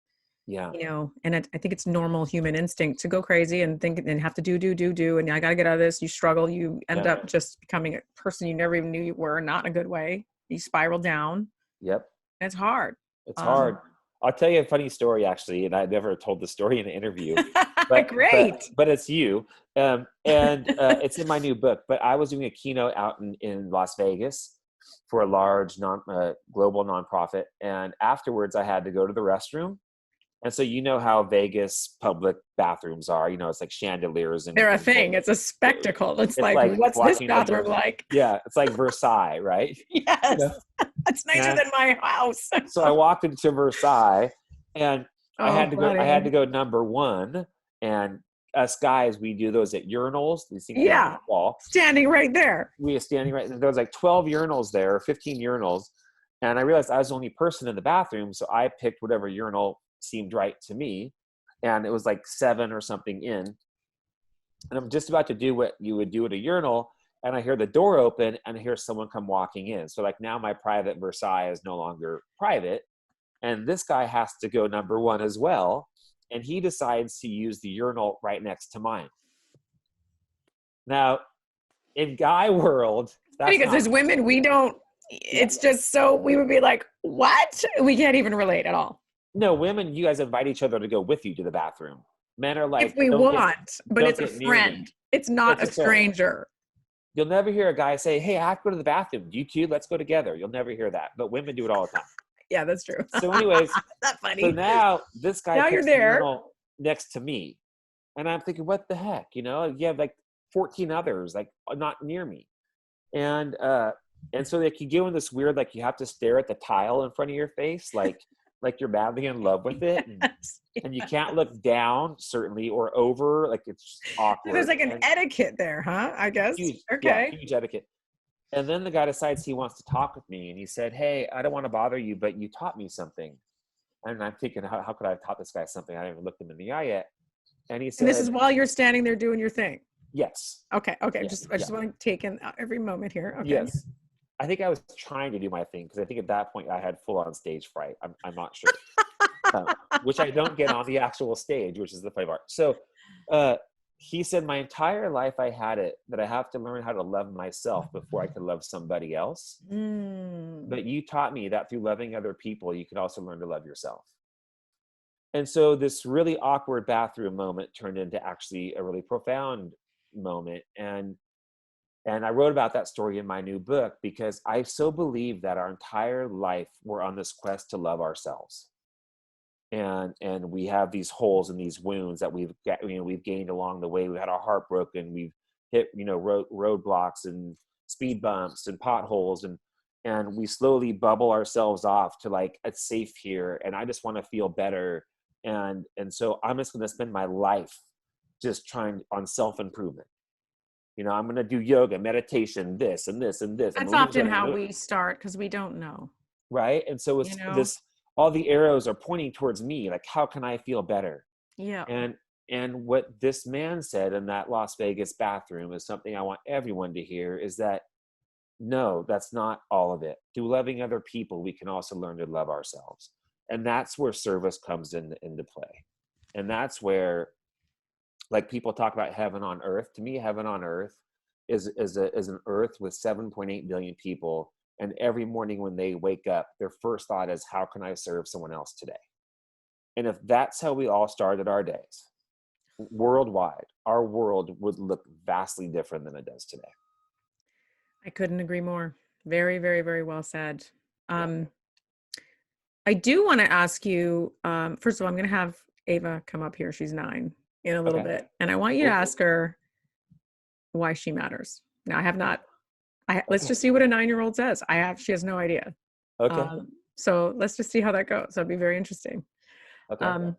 I think it's normal human instinct to go crazy and think and have to do. And I got to get out of this. You struggle. You end up just becoming a person you never even knew you were, not in a good way. You spiral down. Yep. And it's hard. It's hard. I'll tell you a funny story, actually, and I never told the story in an interview. But, Great. But it's you. And it's in my new book. But I was doing a keynote out in Las Vegas for a large global nonprofit. And afterwards, I had to go to the restroom. And so how Vegas public bathrooms are, it's like chandeliers. And they're a thing. It's a spectacle. It's like what's this bathroom like? Yeah, it's like Versailles, right? Yes. It's nicer than my house. So I walked into Versailles, and I had to go number one. And us guys, we do those at urinals. These things on the wall. Standing right there. We are standing right there. There was 12 urinals there, 15 urinals. And I realized I was the only person in the bathroom. So I picked whatever urinal seemed right to me. And it was 7 or something in. And I'm just about to do what you would do at a urinal. And I hear the door open and I hear someone come walking in. So now my private Versailles is no longer private. And this guy has to go number one as well. And he decides to use the urinal right next to mine. Now, in guy world, that's because as women, we don't, it's just so, we would be like, what? We can't even relate at all. No, women, you guys invite each other to go with you to the bathroom. Men are if we want, but it's a friend. It's not a stranger. You'll never hear a guy say, hey, I have to go to the bathroom. You too? Let's go together. You'll never hear that. But women do it all the time. Yeah, that's true. So anyways, that's funny. So now this guy you're there next to me. And I'm thinking, what the heck? You have 14 others, not near me. And so you go in this weird, you have to stare at the tile in front of your face, like you're madly in love with it. And you can't look down, certainly, or over. It's just awkward. There's an etiquette there, huh? I guess. Huge, okay. Yeah, huge etiquette. And then the guy decides he wants to talk with me, and he said, "Hey, I don't want to bother you, but you taught me something." And I'm thinking, how could I have taught this guy something? I haven't even looked him in the eye yet. And he And this is said, while you're standing there doing your thing. "Yes, Okay. Okay. yeah, I yeah, just want to take in every moment here. Okay. yes." I think I was trying to do my thing because I think at that point I had full on stage fright. I'm not sure, which I don't get on the actual stage, which is the funny part. So uh, he said, "My entire life I had it that I have to learn how to love myself before I could love somebody else. Mm. But you taught me that through loving other people, you can also learn to love yourself." And so this really awkward bathroom moment turned into actually a really profound moment. And I wrote about that story in my new book because I so believe that our entire life we're on this quest to love ourselves. And we have these holes and these wounds that we've gained along the way. We had our heart broken. We've hit roadblocks and speed bumps and potholes, and we slowly bubble ourselves off to like, it's safe here, and I just want to feel better. And so I'm just going to spend my life just trying on self improvement. I'm going to do yoga, meditation, this and this and this. I'm That's going to lose often weight. how we start because we don't know. Right. And so You it's know? this, all the arrows are pointing towards me. Like, how can I feel better? Yeah. And what this man said in that Las Vegas bathroom is something I want everyone to hear, is that no, that's not all of it. Through loving other people, we can also learn to love ourselves. And that's where service comes into play. And that's where, like, people talk about heaven on earth. To me, heaven on earth is an earth with 7.8 billion people. And every morning when they wake up, their first thought is, how can I serve someone else today? And if that's how we all started our days, worldwide, our world would look vastly different than it does today. I couldn't agree more. Very, very, very well said. Yeah. I do want to ask you, first of all, I'm going to have Ava come up here. She's 9 in a little Okay. bit. And I want you to ask her why she matters. Now, I have not, let's just see what a 9-year-old says. She has no idea. Okay. So let's just see how that goes. That'd be very interesting. Okay.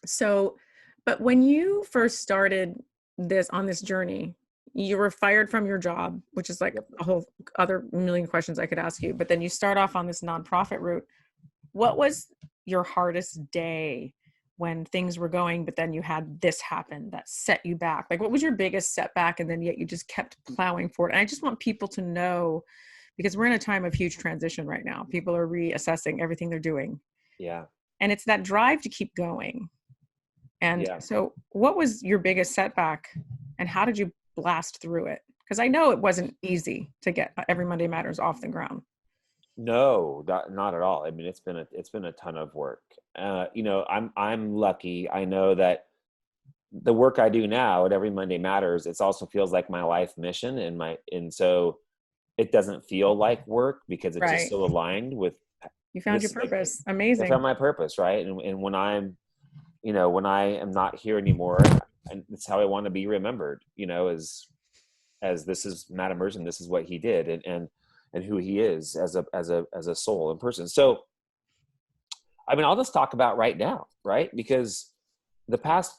So, but when you first started on this journey, you were fired from your job, which is like a whole other million questions I could ask you. But then you start off on this nonprofit route. What was your hardest day when things were going, but then you had this happen that set you back? Like, what was your biggest setback? And then yet you just kept plowing forward. And I just want people to know, because we're in a time of huge transition right now. People are reassessing everything they're doing. Yeah. And it's that drive to keep going. And so what was your biggest setback and how did you blast through it? Because I know it wasn't easy to get Every Monday Matters off the ground. No, not at all. I mean, it's been a ton of work. I'm lucky. I know that the work I do now at Every Monday Matters, it also feels like my life mission, and so it doesn't feel like work because it's just so aligned with. You found your purpose. Amazing. I found my purpose, right? And when when I am not here anymore, and it's how I want to be remembered, as this is Matt Emerzian, this is what he did, and who he is as a soul and person. So, I mean, I'll just talk about right now, right? Because the past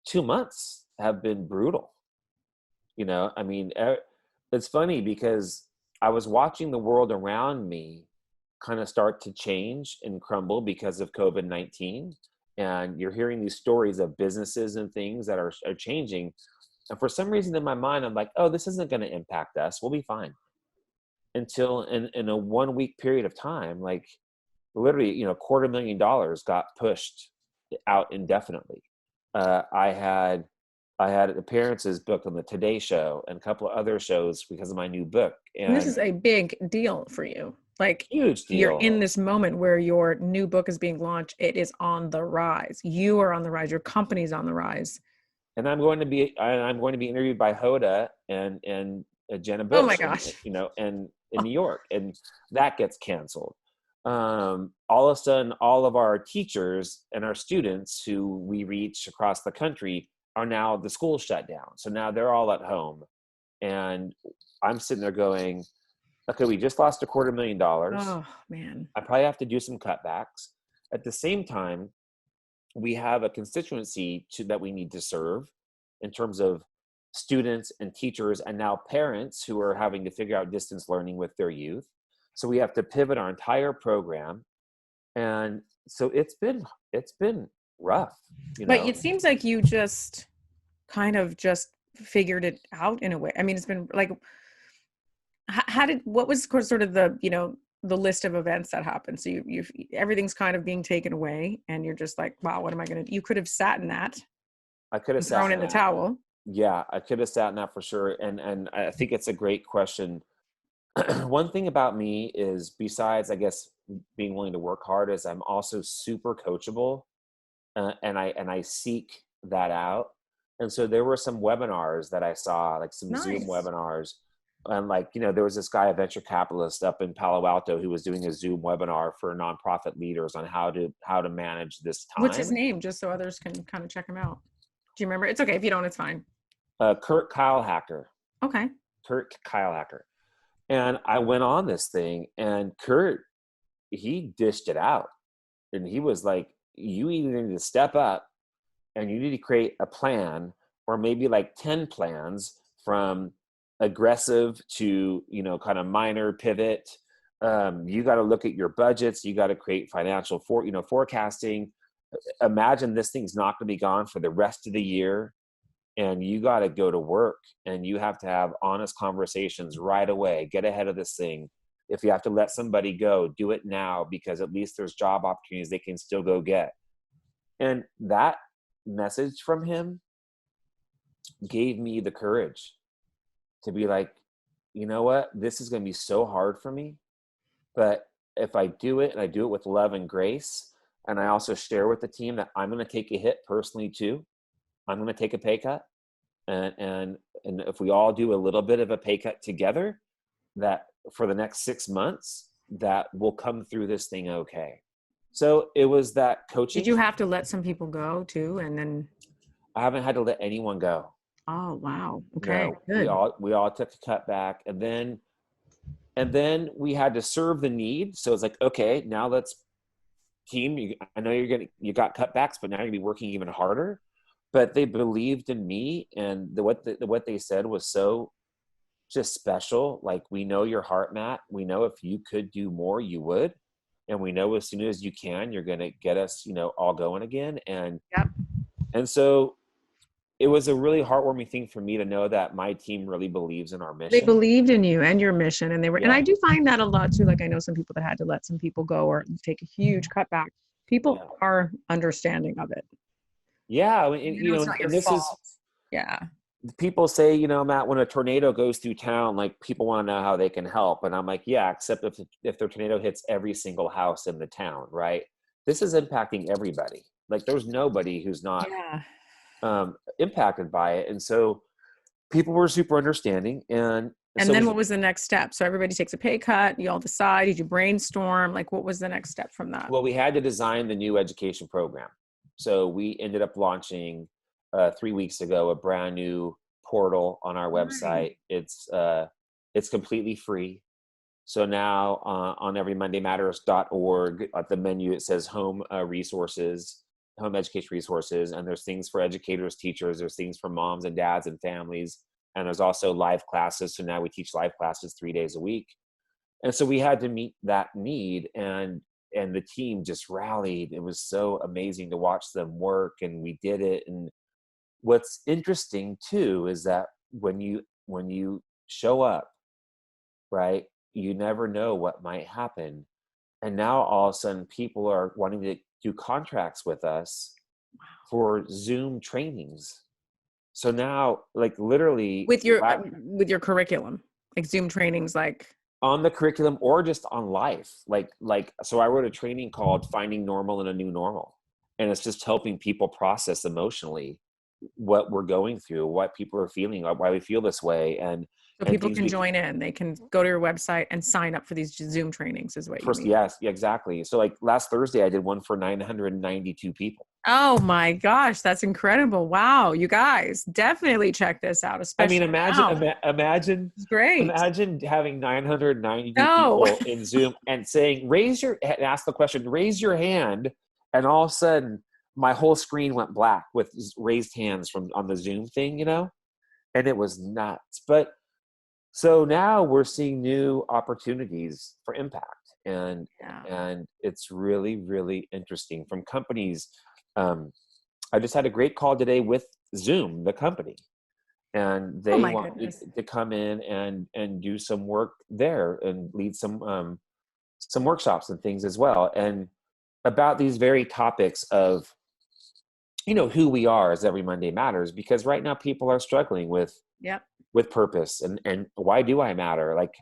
2 months have been brutal. I mean, it's funny because I was watching the world around me kind of start to change and crumble because of COVID-19. And you're hearing these stories of businesses and things that are changing. And for some reason in my mind, I'm like, oh, this isn't going to impact us. We'll be fine. Until in a 1 week period of time, like literally, $250,000 got pushed out indefinitely. I had appearances booked on the Today Show and a couple of other shows because of my new book. And this is a big deal for you. Like, huge deal. You're in this moment where your new book is being launched. It is on the rise. You are on the rise. Your company's on the rise. And I'm going to be interviewed by Hoda and Jenna Bush. Oh my gosh. And in New York, and that gets canceled. All of a sudden, all of our teachers and our students who we reach across the country are now, the school shut down. So now they're all at home. And I'm sitting there going, okay, we just lost $250,000. Oh man. I probably have to do some cutbacks. At the same time, we have a constituency that we need to serve in terms of students and teachers and now parents who are having to figure out distance learning with their youth. So we have to pivot our entire program. And so it's been rough, you But know. it seems like you just kind of just figured it out in a way. I mean, it's been like, what was sort of the, the list of events that happened? So you've everything's kind of being taken away and you're just like, wow, what am I going to, you could have sat in that. I could have thrown in the towel. Yeah, I could have sat in that for sure. And I think it's a great question. One thing about me is, besides, I guess, being willing to work hard, is I'm also super coachable, and I seek that out. And so there were some webinars that I saw, like some Zoom webinars, and like, there was this guy, a venture capitalist up in Palo Alto, who was doing a Zoom webinar for nonprofit leaders on how to manage this time. What's his name, just so others can kind of check him out? Do you remember? It's okay if you don't. It's fine. Kurt Kylehacker. Okay. Kurt Kylehacker. And I went on this thing, and Kurt, he dished it out. And he was like, you either need to step up and you need to create a plan, or maybe like 10 plans, from aggressive to, kind of minor pivot. You got to look at your budgets. You got to create financial forecasting. Imagine this thing's not going to be gone for the rest of the year. And you got to go to work, and you have to have honest conversations right away. Get ahead of this thing. If you have to let somebody go, do it now, because at least there's job opportunities they can still go get. And that message from him gave me the courage to be like, you know what? This is going to be so hard for me. But if I do it, and I do it with love and grace, and I also share with the team that I'm going to take a hit personally too. I'm going to take a pay cut, and if we all do a little bit of a pay cut together, that for the next 6 months, that we'll come through this thing okay. So it was that coaching. Did you have to let some people go too, and then? I haven't had to let anyone go. Oh wow! Okay, no, good. We all took a cut back, and then we had to serve the need. So it's like, okay, now let's team. I know you got cutbacks, but now you're gonna be working even harder. But they believed in me, and what they said was so just special. Like, we know your heart, Matt. We know if you could do more, you would. And we know as soon as you can, you're going to get us, all going again. And, yep. And so it was a really heartwarming thing for me to know that my team really believes in our mission. They believed in you and your mission. And and I do find that a lot too. Like, I know some people that had to let some people go or take a huge cutback. People are understanding of it. Yeah. And, it's not your fault. Yeah. People say, Matt, when a tornado goes through town, like, people want to know how they can help. And I'm like, yeah, except if the tornado hits every single house in the town, right? This is impacting everybody. Like, there's nobody who's not impacted by it. And so people were super understanding. And so then what was the next step? So everybody takes a pay cut. You all decide. Did you brainstorm? Like, what was the next step from that? Well, we had to design the new education program. So we ended up launching 3 weeks ago a brand new portal on our website. It's completely free. So now on everymondaymatters.org, at the menu it says home resources, home education resources, and there's things for educators, teachers, there's things for moms and dads and families, and there's also live classes. So now we teach live classes 3 days a week. And so we had to meet that need, and the team just rallied. It was so amazing to watch them work, and we did it. And what's interesting too is that when you show up, right, you never know what might happen. And now all of a sudden people are wanting to do contracts with us for Zoom trainings. So now, like, literally with your curriculum, like Zoom trainings, like on the curriculum or just on life. Like, so I wrote a training called Finding Normal in a New Normal. And it's just helping people process emotionally what we're going through, what people are feeling, why we feel this way. And so people can join in. They can go to your website and sign up for these Zoom trainings is what you mean. Yes, exactly. So like last Thursday, I did one for 992 people. Oh my gosh, that's incredible. Wow. You guys definitely check this out. Especially imagine, it's great. Imagine having 992 people in Zoom and saying, ask the question, raise your hand. And all of a sudden my whole screen went black with raised hands on the Zoom thing, and it was nuts. But so now we're seeing new opportunities for impact, and it's really, really interesting from companies. I just had a great call today with Zoom, the company, and Oh they my want me goodness. to come in and do some work there and lead some workshops and things as well, and about these very topics of, who we are as Every Monday Matters, because right now people are struggling with Yep. purpose and why do I matter? Like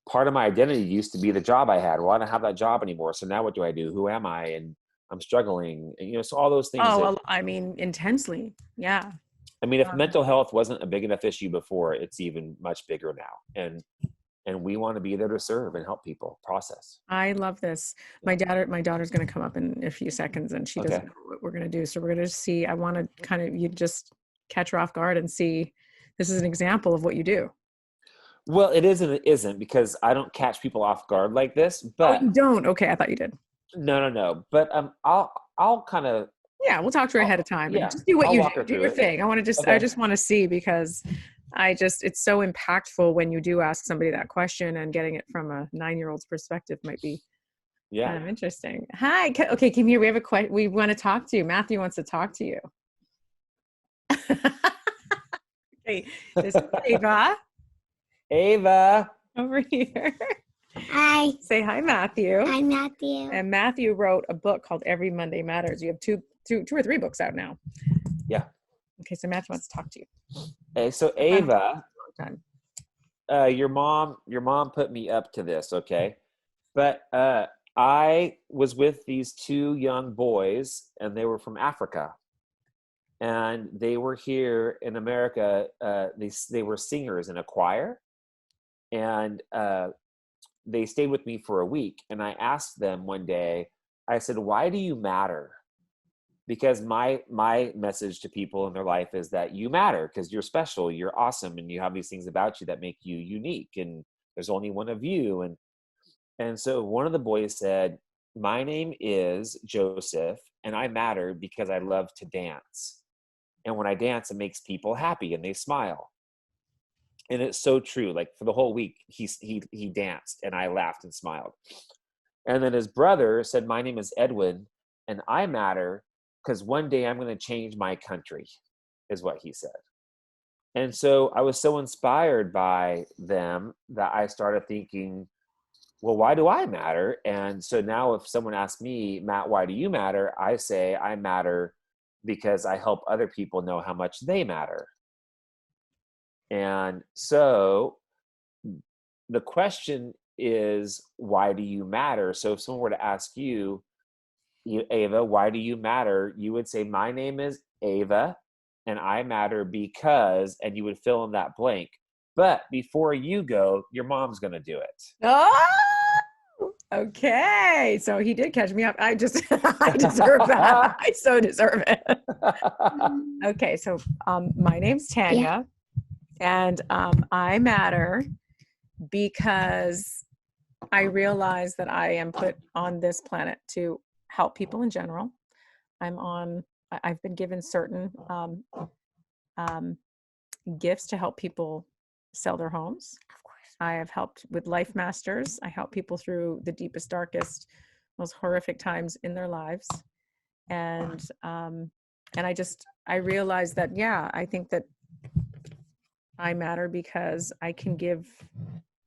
part of my identity used to be the job I had. Well, I don't have that job anymore. So now what do I do? Who am I? And I'm struggling. And, so all those things Oh, that, well, I mean, intensely. Yeah. I mean, if mental health wasn't a big enough issue before, it's even much bigger now. And we want to be there to serve and help people process. I love this. My daughter's going to come up in a few seconds, and she doesn't know what we're going to do. So we're going to see. I want to kind of, you just catch her off guard and see. This is an example of what you do. Well, it is and it isn't, because I don't catch people off guard like this. But you don't? Okay, I thought you did. No. But I'll kind of. Yeah, we'll talk to her ahead of time. Yeah, And just do what I'll you walk do. her Do through your it. thing. I just want to see, because it's so impactful when you do ask somebody that question, and getting it from a 9-year-old's perspective might be kind of interesting. Hi. Okay, come here. We have a question. We want to talk to you. Matthew wants to talk to you. Okay, this is Ava. Ava. Over here. Hi. Say hi, Matthew. Hi, Matthew. And Matthew wrote a book called Every Monday Matters. You have two or three books out now. Yeah. Okay, so Matthew wants to talk to you. Hey, so Ava, your mom put me up to this, okay? But I was with these two young boys, and they were from Africa, and they were here in America. They were singers in a choir, and they stayed with me for a week. And I asked them one day, I said, "Why do you matter?" Because my message to people in their life is that you matter, because you're special, you're awesome, and you have these things about you that make you unique, and there's only one of you. And so one of the boys said, "My name is Joseph, and I matter because I love to dance. And when I dance, it makes people happy and they smile." And it's so true. Like, for the whole week, he danced, and I laughed and smiled. And then his brother said, "My name is Edwin, and I matter because one day I'm going to change my country," is what he said. And so I was so inspired by them that I started thinking, well, why do I matter? And so now if someone asks me, "Matt, why do you matter?" I say, I matter because I help other people know how much they matter. And so the question is, why do you matter? So if someone were to ask you, Ava, why do you matter? You would say, "My name is Ava, and I matter because," and you would fill in that blank. But before you go, your mom's going to do it. Oh, okay. So he did catch me up. I deserve that. I so deserve it. Okay. So my name's Tanya, and I matter because I realize that I am put on this planet to help people in general. I've been given certain gifts to help people sell their homes. Of course. I have helped with Life Masters. I help people through the deepest, darkest, most horrific times in their lives. And I realized that, I think that I matter because I can give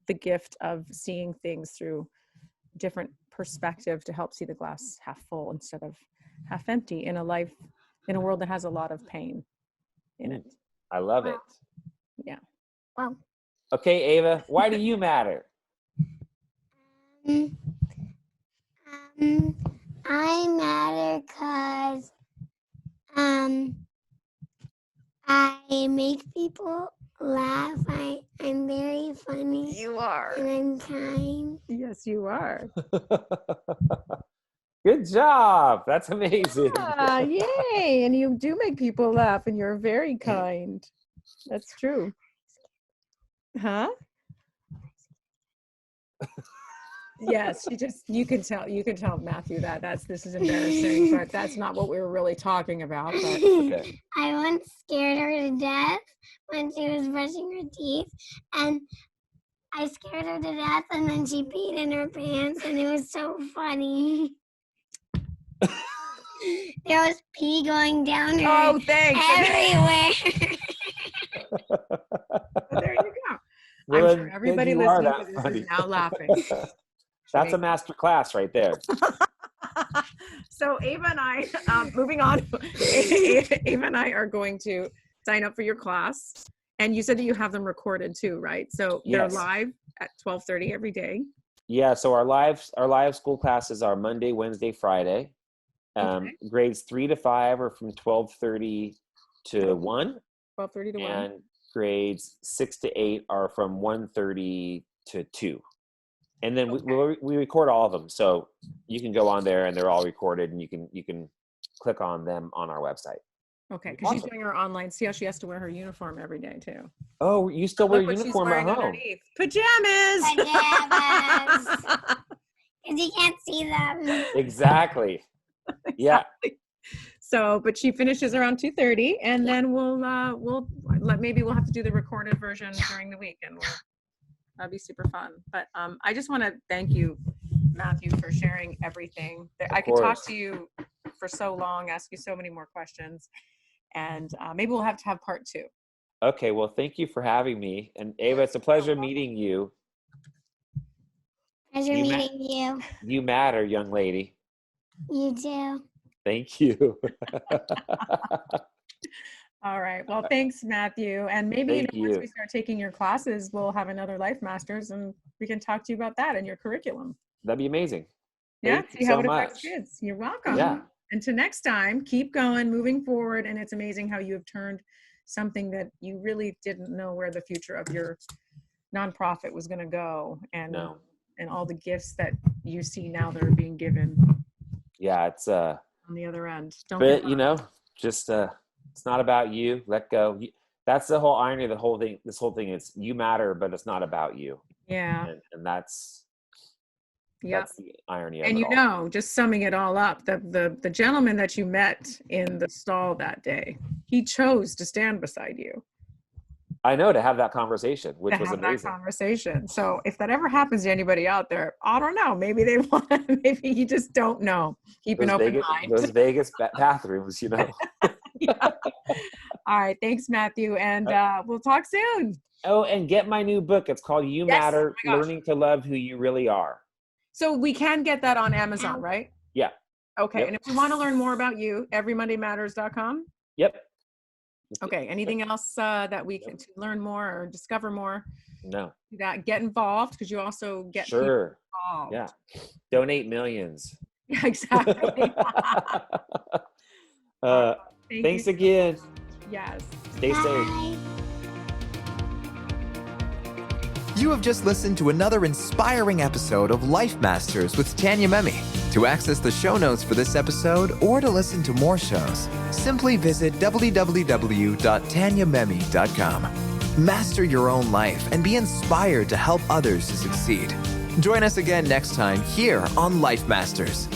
the gift of seeing things through different perspective to help see the glass half full instead of half empty in a world that has a lot of pain in it. I love it. Yeah. Wow. Okay, Ava, why do you matter? I matter because I make people laugh. I'm very funny. You are. And I'm kind. Yes, you are. Good job. That's amazing. Yay. And you do make people laugh, and you're very kind. That's true. Huh? Yes, you can tell Matthew that this is embarrassing, but that's not what we were really talking about. But Okay. I once scared her to death when she was brushing her teeth, and I scared her to death, and then she peed in her pants, and it was so funny. There was pee going down her oh, thanks. everywhere. Well, there you go. Well, I'm then, sure everybody you are listening to that this funny. is now laughing. That's a master class right there. So Ava and I, moving on, Ava and I are going to sign up for your class. And you said that you have them recorded too, right? So they're Yes. live at 12:30 every day. Yeah, so our live school classes are Monday, Wednesday, Friday. Okay. Grades 3 to 5 are from 12:30 to 1. 12:30 to 1. And grades 6 to 8 are from 1:30 to 2. And then we record all of them, so you can go on there and they're all recorded, and you can click on them on our website. Okay, because she's Awesome. doing her online. See how she has to wear her uniform every day too. Oh, you still wear Look a what uniform she's at wearing home? underneath. Pajamas. Pajamas. Because you can't see them. Exactly. Yeah. So, but she finishes around 2:30, and then we'll maybe we'll have to do the recorded version during the week, and that'll be super fun. But I just want to thank you, Matthew, for sharing everything. I could talk to you for so long, ask you so many more questions, and maybe we'll have to have part 2. Okay, well, thank you for having me. And Ava, it's a pleasure meeting you. Pleasure meeting you. You matter, young lady. You too. Thank you. All right. Well, thanks, Matthew. And maybe Thank once you. we start taking your classes, we'll have another Life Masters, and we can talk to you about that and your curriculum. That'd be amazing. Yeah, Thank see you how so it affects much. kids. You're welcome. Yeah. Until next time, keep going, moving forward. And it's amazing how you have turned something that you really didn't know where the future of your nonprofit was going to go, and all the gifts that you see now that are being given. Yeah, it's on the other end. But just it's not about you. Let go. That's the whole irony of the whole thing. This whole thing is you matter, but it's not about you. Yeah. And that's Yep. the irony of And it all. just summing it all up, the gentleman that you met in the stall that day, he chose to stand beside you. I know, to have that conversation, which was amazing. That conversation. So if that ever happens to anybody out there, I don't know. Maybe they want. Maybe you just don't know. Keep an open mind. Those Vegas bathrooms, Yeah. All right. Thanks, Matthew, and we'll talk soon. Oh, and get my new book. It's called You Matter: Learning to Love Who You Really Are. So we can get that on Amazon, right? Yeah. Okay. Yep. And if we want to learn more about you, everymondaymatters.com. Yep. Okay. Anything else that we can to learn more or discover more? No. That get involved, because you also get people involved. Yeah. Donate millions. Yeah, exactly. Thanks again. Yes. Stay safe. You have just listened to another inspiring episode of Life Masters with Tanya Memme. To access the show notes for this episode or to listen to more shows, simply visit www.tanyamemme.com. Master your own life and be inspired to help others to succeed. Join us again next time here on Life Masters.